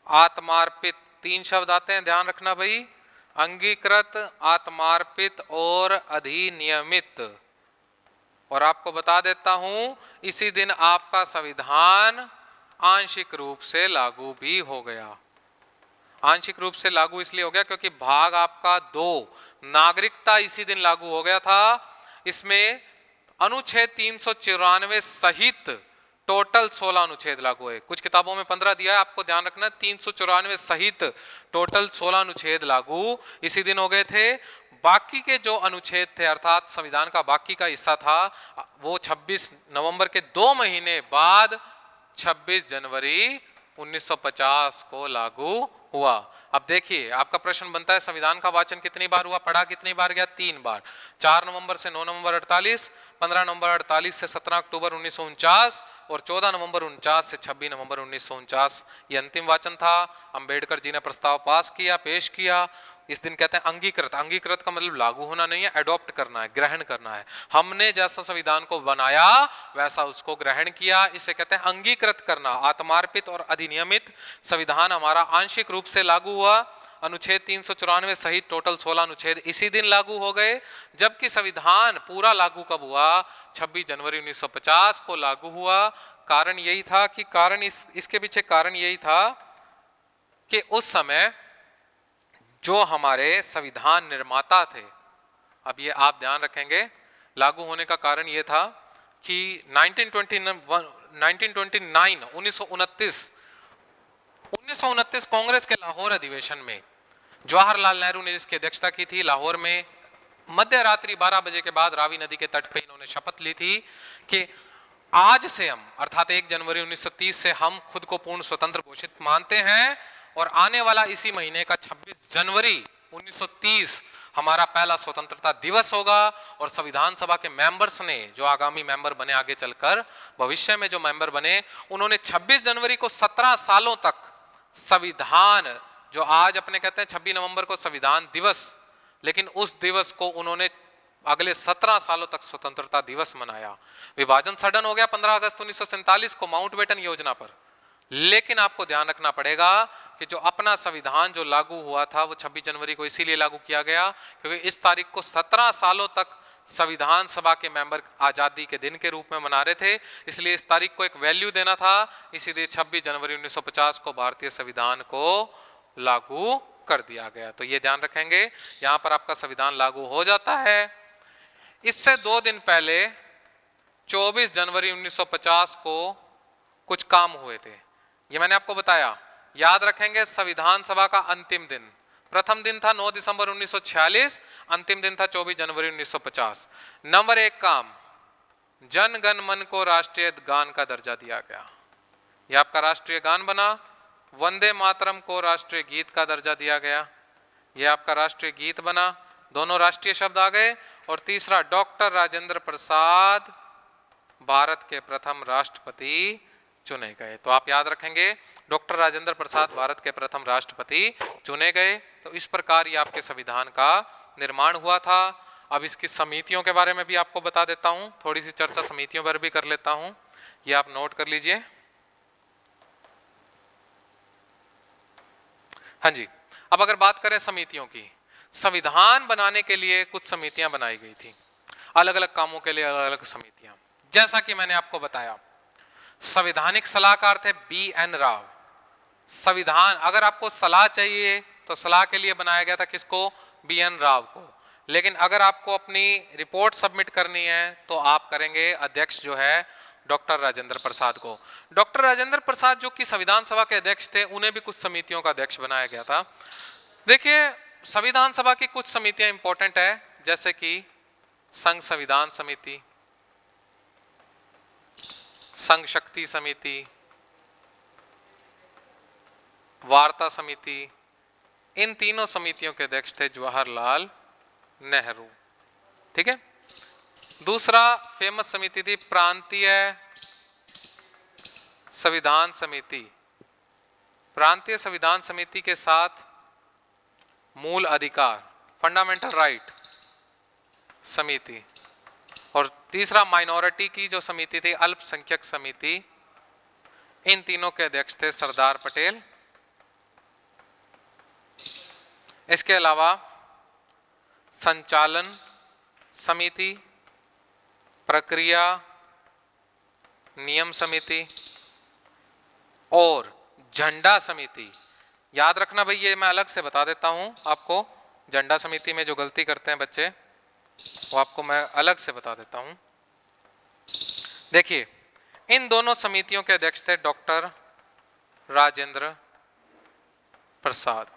आत्मार्पित 3 शब्द आते हैं, ध्यान रखना भाई। अंगीकृत, आत्मार्पित और अधिनियमित। और आपको बता देता हूं, इसी दिन आपका संविधान आंशिक रूप से लागू भी हो गया। आंशिक रूप से लागू इसलिए हो गया क्योंकि भाग आपका 2 नागरिकता इसी दिन लागू हो गया था। इसमें अनुच्छेद 394 सहित टोटल 16 अनुच्छेद लागू है। कुछ किताबों में 15 दिया है, आपको ध्यान रखना 394 सहित टोटल 16 अनुच्छेद लागू इसी दिन हो गए थे। बाकी के जो अनुच्छेद थे अर्थात संविधान का बाकी का हिस्सा था वो 26 नवंबर के 2 महीने बाद 26 जनवरी 1950 को लागू हुआ। अब देखिए आपका प्रश्न बनता है संविधान का वाचन कितनी बार हुआ, पढ़ा कितनी बार गया? 3 बार। 4 नवंबर से 9 नवंबर 48, 15 नवंबर 48 से 17 अक्टूबर 1949 और 14 नवंबर 49 से 26 नवंबर 1949 ये अंतिम वाचन था। अंबेडकर जी ने प्रस्ताव पास किया, पेश किया। इस दिन कहते हैं अंगीकृत। अंगीकृत का मतलब लागू होना नहीं है, एडॉप्ट करना है, ग्रहण करना है। हमने जैसा संविधान को बनाया वैसा उसको ग्रहण किया, इसे कहते हैं अंगीकृत करना। आत्मार्पित और अधिनियमित संविधान हमारा आंशिक रूप से लागू हुआ। अनुच्छेद 394 सहित टोटल 16 अनुच्छेद इसी दिन लागू हो गए। जबकि संविधान पूरा लागू कब हुआ? 26 जनवरी 1950 को लागू हुआ। कारण यही था कि इसके पीछे कारण यही था कि उस समय जो हमारे संविधान निर्माता थे, अब ये आप ध्यान रखेंगे, लागू होने का कारण ये था कि 1929 कांग्रेस के लाहौर अधिवेशन में जवाहरलाल नेहरू ने जिसकी अध्यक्षता की थी, लाहौर में मध्य रात्रि 12 बजे के बाद रावी नदी के तट पे इन्होंने शपथ ली थी कि आज से हम अर्थात 1 जनवरी 1930 से हम खुद को पूर्ण स्वतंत्र घोषित मानते हैं और आने वाला इसी महीने का 26 जनवरी 1930 हमारा पहला स्वतंत्रता दिवस होगा। और संविधान सभा के मेंबर्स ने, जो आगामी मेंबर बने आगे चलकर, भविष्य में जो मेंबर बने, उन्होंने 26 जनवरी को 17 सालों तक संविधान, जो आज अपने कहते हैं 26 नवंबर को संविधान दिवस, लेकिन उस दिवस को उन्होंने अगले 17 सालों तक स्वतंत्रता दिवस मनाया। विभाजन सडन हो गया 15 अगस्त 1947 को माउंटबेटन योजना पर। लेकिन आपको ध्यान रखना पड़ेगा कि जो अपना संविधान जो लागू हुआ था वो 26 जनवरी को इसीलिए लागू किया गया क्योंकि इस तारीख को 17 सालों तक संविधान सभा के मेंबर आजादी के दिन के रूप में मना रहे थे, इसलिए इस तारीख को एक वैल्यू देना था। इसीलिए 26 जनवरी 1950 को भारतीय संविधान को लागू कर दिया गया। तो ये ध्यान रखेंगे, यहां पर आपका संविधान लागू हो जाता है। इससे 2 दिन पहले 24 जनवरी 1950 को कुछ काम हुए थे, ये मैंने आपको बताया, याद रखेंगे। संविधान सभा का अंतिम दिन, प्रथम दिन था 9 दिसंबर 1946, अंतिम दिन था 24 जनवरी 1950। नंबर 1 काम, जन गण मन को राष्ट्रीय गान का दर्जा दिया गया, यह आपका राष्ट्रीय गान बना। वंदे मातरम को राष्ट्रीय गीत का दर्जा दिया गया, यह आपका राष्ट्रीय गीत बना, दोनों राष्ट्रीय शब्द आ गए। और तीसरा, डॉक्टर राजेंद्र प्रसाद भारत के प्रथम राष्ट्रपति चुने गए। तो आप याद रखेंगे, डॉक्टर राजेंद्र प्रसाद भारत के प्रथम राष्ट्रपति चुने गए। तो इस प्रकार ये आपके संविधान का निर्माण हुआ था। अब इसकी समितियों के बारे में भी आपको बता देता हूं, थोड़ी सी चर्चा समितियों पर भी कर लेता हूं, ये आप नोट कर लीजिए। हाँ जी, अब अगर बात करें समितियों की, संविधान बनाने के लिए कुछ समितियां बनाई गई थी, अलग अलग कामों के लिए अलग अलग समितियां। जैसा कि मैंने आपको बताया, संवैधानिक सलाहकार थे BN राव। संविधान अगर आपको सलाह चाहिए तो सलाह के लिए बनाया गया था किसको? BN राव को। लेकिन अगर आपको अपनी रिपोर्ट सबमिट करनी है तो आप करेंगे, अध्यक्ष जो है डॉक्टर राजेंद्र प्रसाद को। डॉक्टर राजेंद्र प्रसाद जो कि संविधान सभा के अध्यक्ष थे, उन्हें भी कुछ समितियों का अध्यक्ष बनाया गया था। देखिए, संविधान सभा की कुछ समितियां इंपॉर्टेंट है, जैसे कि संघ संविधान समिति, संघ शक्ति समिति, वार्ता समिति। इन तीनों समितियों के अध्यक्ष थे जवाहरलाल नेहरू। ठीक है। दूसरा फेमस समिति थी प्रांतीय संविधान समिति। प्रांतीय संविधान समिति के साथ मूल अधिकार, फंडामेंटल राइट समिति। और तीसरा माइनॉरिटी की जो समिति थी, अल्पसंख्यक समिति। इन तीनों के अध्यक्ष थे सरदार पटेल। इसके अलावा संचालन समिति, प्रक्रिया नियम समिति और झंडा समिति। याद रखना भाई, ये मैं अलग से बता देता हूं आपको, झंडा समिति में जो गलती करते हैं बच्चे वो आपको मैं अलग से बता देता हूं। देखिए, इन दोनों समितियों के अध्यक्ष थे डॉक्टर राजेंद्र प्रसाद।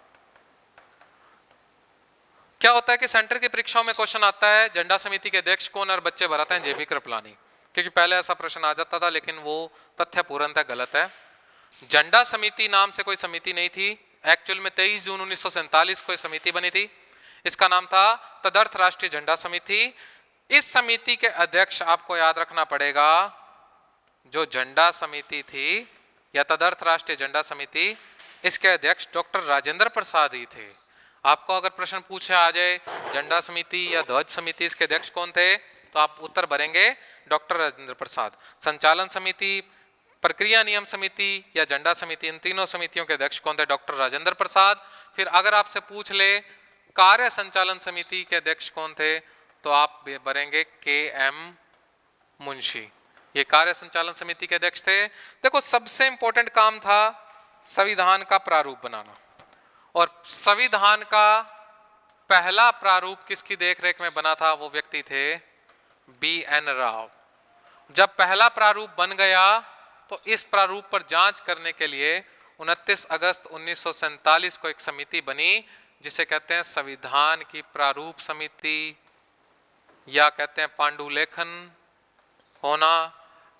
क्या होता है कि सेंटर की परीक्षाओं में क्वेश्चन आता है झंडा समिति के अध्यक्ष कौन, और बच्चे भराते हैं जेबी कृपलानी, क्योंकि पहले ऐसा प्रश्न आ जाता था, लेकिन वो तथ्य पूर्णतः गलत है। झंडा समिति नाम से कोई समिति नहीं थी। एक्चुअल में 23 जून 1947 को समिति बनी थी। इसका नाम था तदर्थ राष्ट्रीय झंडा समिति। इस समिति के अध्यक्ष आपको याद रखना पड़ेगा, जो झंडा समिति थी या तदर्थ राष्ट्रीय झंडा समिति, इसके अध्यक्ष डॉक्टर राजेंद्र प्रसाद ही थे। आपको अगर प्रश्न पूछे आ जाए झंडा समिति या ध्वज समिति इसके अध्यक्ष कौन थे, तो आप उत्तर भरेंगे डॉक्टर राजेंद्र प्रसाद। संचालन समिति, प्रक्रिया नियम समिति या झंडा समिति, इन तीनों समितियों के अध्यक्ष कौन थे, डॉक्टर राजेंद्र प्रसाद। फिर अगर आपसे पूछ ले कार्य संचालन समिति के अध्यक्ष कौन थे, तो आप भरेंगे के.एम. मुंशी। ये कार्य संचालन समिति के अध्यक्ष थे। देखो, सबसे इंपॉर्टेंट काम था संविधान का प्रारूप बनाना, और संविधान का पहला प्रारूप किसकी देखरेख में बना था, वो व्यक्ति थे बी.एन. राव। जब पहला प्रारूप बन गया तो इस प्रारूप पर जांच करने के लिए 29 अगस्त 1947 को एक समिति बनी, जिसे कहते हैं संविधान की प्रारूप समिति, या कहते हैं पांडुलेखन होना,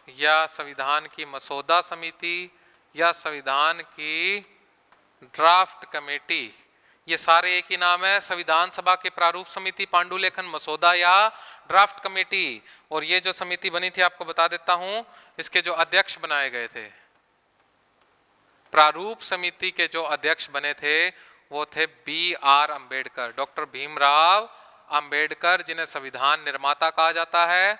या संविधान की मसौदा समिति, या संविधान की ड्राफ्ट कमेटी। ये सारे एक ही नाम है, संविधान सभा की प्रारूप समिति, पांडुलेखन, मसौदा या ड्राफ्ट कमेटी। और ये जो समिति बनी थी आपको बता देता हूं, इसके जो अध्यक्ष बनाए गए थे, प्रारूप समिति के जो अध्यक्ष बने थे वो थे बी.आर. अंबेडकर, डॉक्टर भीमराव अंबेडकर, जिन्हें संविधान निर्माता कहा जाता है।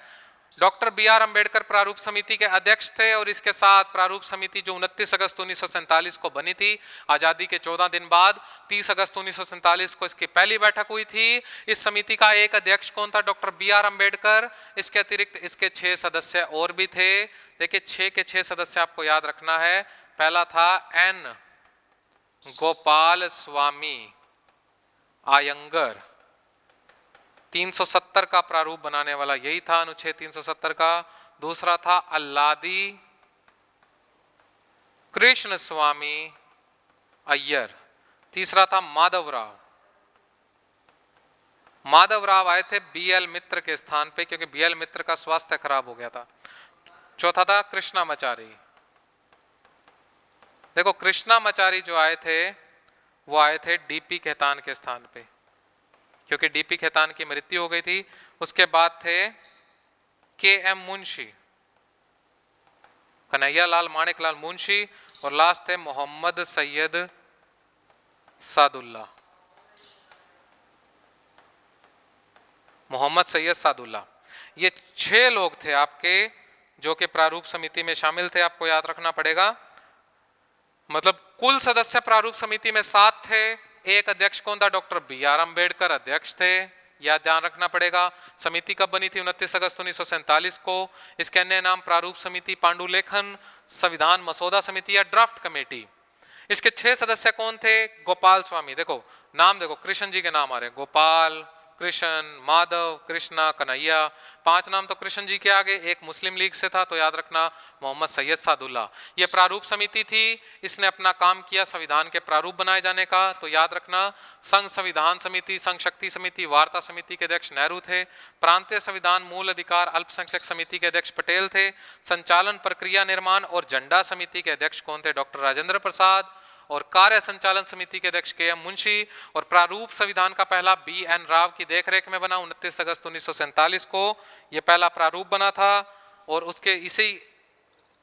Doctor B R. अंबेडकर प्रारूप समिति के अध्यक्ष थे, और इसके साथ प्रारूप समिति जो 29 अगस्त 1947 को बनी थी, आजादी के 14 दिन बाद 30 अगस्त 1947 को इसकी पहली बैठक हुई थी। इस समिति का एक अध्यक्ष कौन था, डॉक्टर बी.आर. अंबेडकर। इसके अतिरिक्त इसके 6 सदस्य और भी थे। देखिए, 6 के 6 सदस्य आपको याद रखना है। पहला था एन. गोपाल स्वामी आयंगर, 370 का प्रारूप बनाने वाला यही था, अनुच्छेद 370 का। दूसरा था अल्लादी कृष्ण स्वामी अय्यर। तीसरा था माधवराव। माधवराव आए थे बी.एल. मित्र के स्थान पे, क्योंकि बी.एल. मित्र का स्वास्थ्य खराब हो गया था। चौथा था कृष्णामाचारी। देखो, कृष्णामाचारी जो आए थे वो आए थे डी.पी. खेतान के स्थान पे, क्योंकि डी.पी. खेतान की मृत्यु हो गई थी। उसके बाद थे के.एम. मुंशी, कन्हैयालाल माणिकलाल मुंशी, और लास्ट थे मोहम्मद सैयद सादुल्ला। मोहम्मद सैयद सादुल्ला, ये 6 लोग थे आपके जो कि प्रारूप समिति में शामिल थे। आपको याद रखना पड़ेगा, मतलब कुल सदस्य प्रारूप समिति में 7 थे। एक अध्यक्ष कौन था, डॉक्टर बी.आर. अंबेडकर अध्यक्ष थे, यह ध्यान रखना पड़ेगा। समिति कब बनी थी, 29 अगस्त 1947 को। इसके अन्य नाम प्रारूप समिति, पांडुलेखन, संविधान मसौदा समिति या ड्राफ्ट कमेटी। इसके 6 सदस्य कौन थे, गोपाल स्वामी। देखो नाम, देखो कृष्ण जी के नाम आ रहे हैं, गोपाल, कृष्ण, माधव, कृष्णा, कन्हैया। 5 नाम तो कृष्ण जी के आगे, एक मुस्लिम लीग से था, तो याद रखना मोहम्मद सैयद सादुल्ला। ये प्रारूप समिति थी, इसने अपना काम किया संविधान के प्रारूप बनाए जाने का। तो याद रखना, संघ संविधान समिति, संघ शक्ति समिति, वार्ता समिति के अध्यक्ष नेहरू थे। प्रांतीय संविधान मूल अधिकार अल्पसंख्यक समिति के अध्यक्ष पटेल थे। संचालन, प्रक्रिया निर्माण और झंडा समिति के अध्यक्ष कौन थे, डॉक्टर राजेंद्र प्रसाद। और कार्य संचालन समिति के अध्यक्ष के.एम. मुंशी। और प्रारूप संविधान का पहला बी.एन. राव की देखरेख में बना 29 अगस्त 1947 को यह पहला प्रारूप बना था। और उसके इसी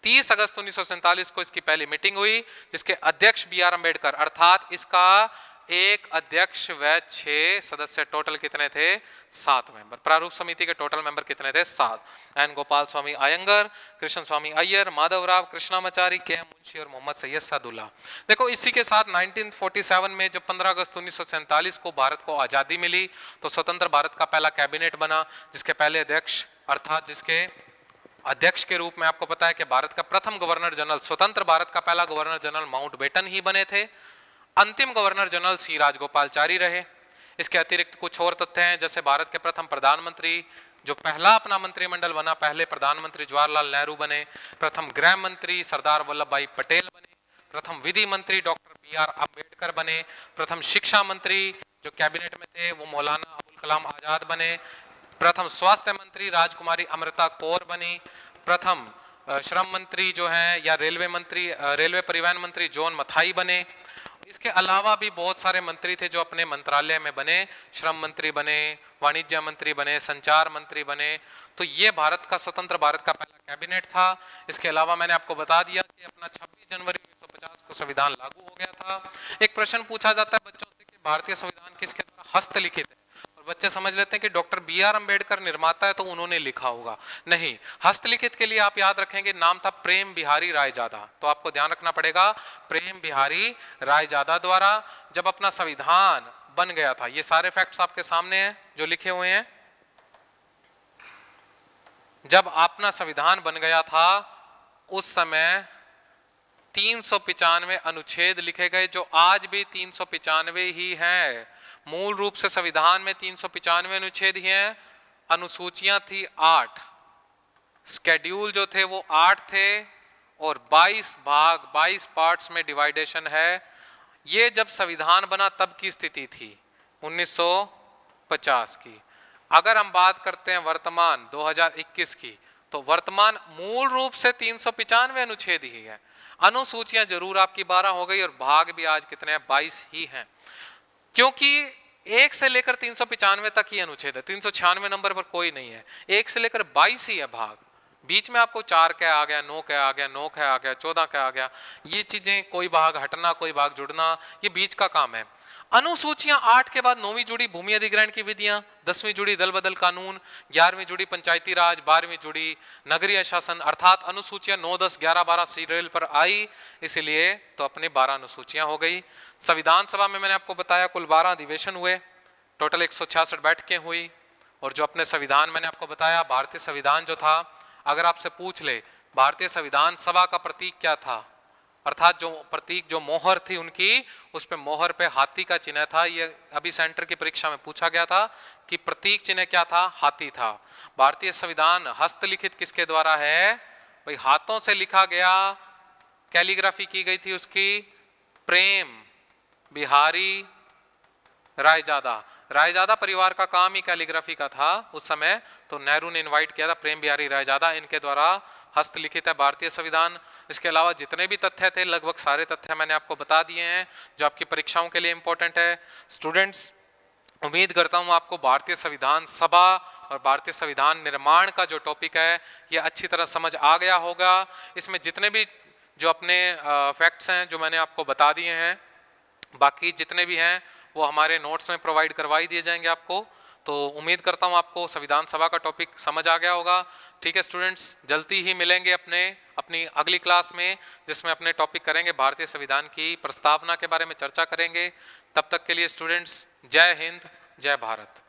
30 अगस्त 1947 को इसकी पहली मीटिंग हुई, जिसके अध्यक्ष बी.आर. अंबेडकर, अर्थात इसका एक अध्यक्ष व 6 सदस्य, टोटल कितने थे? 7 मेंबर। प्रारूप समिति के टोटल मेंबर कितने थे? 7। एन गोपाल स्वामी अयंगर, कृष्ण स्वामी अय्यर, माधवराव कृष्णामाचारी, के मुंशी और मोहम्मद सैयद सादुल्ला। देखो इसी के साथ 1947 में जब 15 अगस्त 1947 को भारत को आजादी मिली तो स्वतंत्र भारत का पहला कैबिनेट बना, जिसके पहले अध्यक्ष अर्थात जिसके अध्यक्ष के रूप में आपको पता है कि भारत का प्रथम गवर्नर जनरल, स्वतंत्र भारत का पहला गवर्नर जनरल माउंटबेटन ही बने थे। अंतिम गवर्नर जनरल सी राजगोपालचारी रहे। इसके अतिरिक्त कुछ और तथ्य हैं, जैसे भारत के प्रथम प्रधानमंत्री जो पहला अपना मंत्रिमंडल बना, पहले प्रधानमंत्री जवाहरलाल नेहरू बने, प्रथम गृह मंत्री सरदार वल्लभ भाई पटेल बने, प्रथम विधि मंत्री डॉक्टर BR अम्बेडकर बने, प्रथम शिक्षा मंत्री जो कैबिनेट में थे वो मौलाना अबुल कलाम आजाद बने, प्रथम स्वास्थ्य मंत्री राजकुमारी अमृता कौर बनी, प्रथम श्रम मंत्री जो है या रेलवे मंत्री, रेलवे परिवहन मंत्री जॉन मथाई बने। इसके अलावा भी बहुत सारे मंत्री थे जो अपने मंत्रालय में बने, श्रम मंत्री बने, वाणिज्य मंत्री बने, संचार मंत्री बने। तो ये भारत का स्वतंत्र भारत का पहला कैबिनेट था। इसके अलावा मैंने आपको बता दिया कि अपना 26 जनवरी 1950 को संविधान लागू हो गया था। एक प्रश्न पूछा जाता है बच्चों से कि भारतीय संविधान किसके द्वारा हस्तलिखित है, और बच्चे समझ लेते हैं कि डॉक्टर BR अम्बेडकर निर्माता है तो उन्होंने लिखा होगा। नहीं, हस्तलिखित के लिए आप याद रखेंगे नाम था प्रेम बिहारी रायजादा। तो आपको ध्यान रखना पड़ेगा प्रेम बिहारी रायजादा द्वारा जब अपना संविधान बन गया था। ये सारे फैक्ट्स आपके सामने हैं जो लिखे हुए हैं। जब अपना संविधान बन गया था उस समय 395 अनुच्छेद लिखे गए, जो आज भी 395 ही हैं। मूल रूप से संविधान में 395 अनुच्छेद ही हैं। अनुसूचियां थी 8, स्केड्यूल जो थे वो 8 थे, और 22 भाग 22 पार्ट्स में डिवाइडेशन है। ये जब संविधान बना तब की स्थिति थी 1950 की। अगर हम बात करते हैं वर्तमान 2021 की, तो वर्तमान मूल रूप से 395 अनुच्छेद ही है। अनुसूचियां जरूर आपकी 12 हो गई और भाग भी आज कितने हैं? 22 ही हैं, क्योंकि 1 से लेकर 395 तक ही अनुच्छेद है। 396 नंबर पर कोई नहीं है। 1 से लेकर 22 ही है भाग। बीच में आपको 4 क्या आ गया, 9 क्या आ गया, 9 क्या आ गया, 14 क्या आ गया, ये चीजें कोई भाग हटना कोई भाग जुड़ना ये बीच का काम है। अनुसूचियां 8 के बाद 9वीं जुड़ी भूमि अधिग्रहण की विधियां, 10वीं जुड़ी दल बदल कानून, 11वीं जुड़ी पंचायती राज, 12वीं जुड़ी नगरीय शासन, अर्थात अनुसूचियां 9, 10, 11, 12 सीरियल पर आई, इसलिए तो अपनी 12 अनुसूचियां हो गई। संविधान सभा में मैंने आपको बताया कुल 12 अधिवेशन हुए, टोटल 166 बैठकें हुई। और जो अपने संविधान मैंने आपको बताया भारतीय संविधान जो था, अगर आपसे पूछ ले भारतीय संविधान सभा का प्रतीक क्या था, अर्थात जो प्रतीक जो मोहर थी उनकी, उस पे मोहर पे हाथी का चिन्ह था। ये अभी सेंटर की परीक्षा में पूछा गया था कि प्रतीक चिन्ह क्या था? हाथी था। भारतीय संविधान हस्तलिखित किसके द्वारा है? भाई हाथों से लिखा गया, कैलीग्राफी की गई थी उसकी प्रेम बिहारी रायजादा। रायजादा परिवार का काम ही कैलीग्राफी का था उस समय, तो नेहरू ने इनवाइट किया था प्रेम बिहारी रायजादा, इनके द्वारा हस्तलिखित है भारतीय संविधान। इसके अलावा जितने भी तथ्य थे लगभग सारे तथ्य मैंने आपको बता दिए हैं जो आपकी परीक्षाओं के लिए इंपॉर्टेंट है। स्टूडेंट्स, उम्मीद करता हूं आपको भारतीय संविधान सभा और भारतीय संविधान निर्माण का जो टॉपिक है ये अच्छी तरह समझ आ गया होगा। इसमें जितने भी जो अपने फैक्ट्स हैं जो मैंने आपको बता दिए हैं, बाकी जितने भी हैं वो हमारे नोट्स में प्रोवाइड करवाई दिए जाएंगे आपको। तो उम्मीद करता हूँ आपको संविधान सभा का टॉपिक समझ आ गया होगा। ठीक है स्टूडेंट्स, जल्दी ही मिलेंगे अपनी अगली क्लास में, जिसमें अपने टॉपिक करेंगे भारतीय संविधान की प्रस्तावना के बारे में चर्चा करेंगे। तब तक के लिए स्टूडेंट्स, जय हिंद, जय भारत।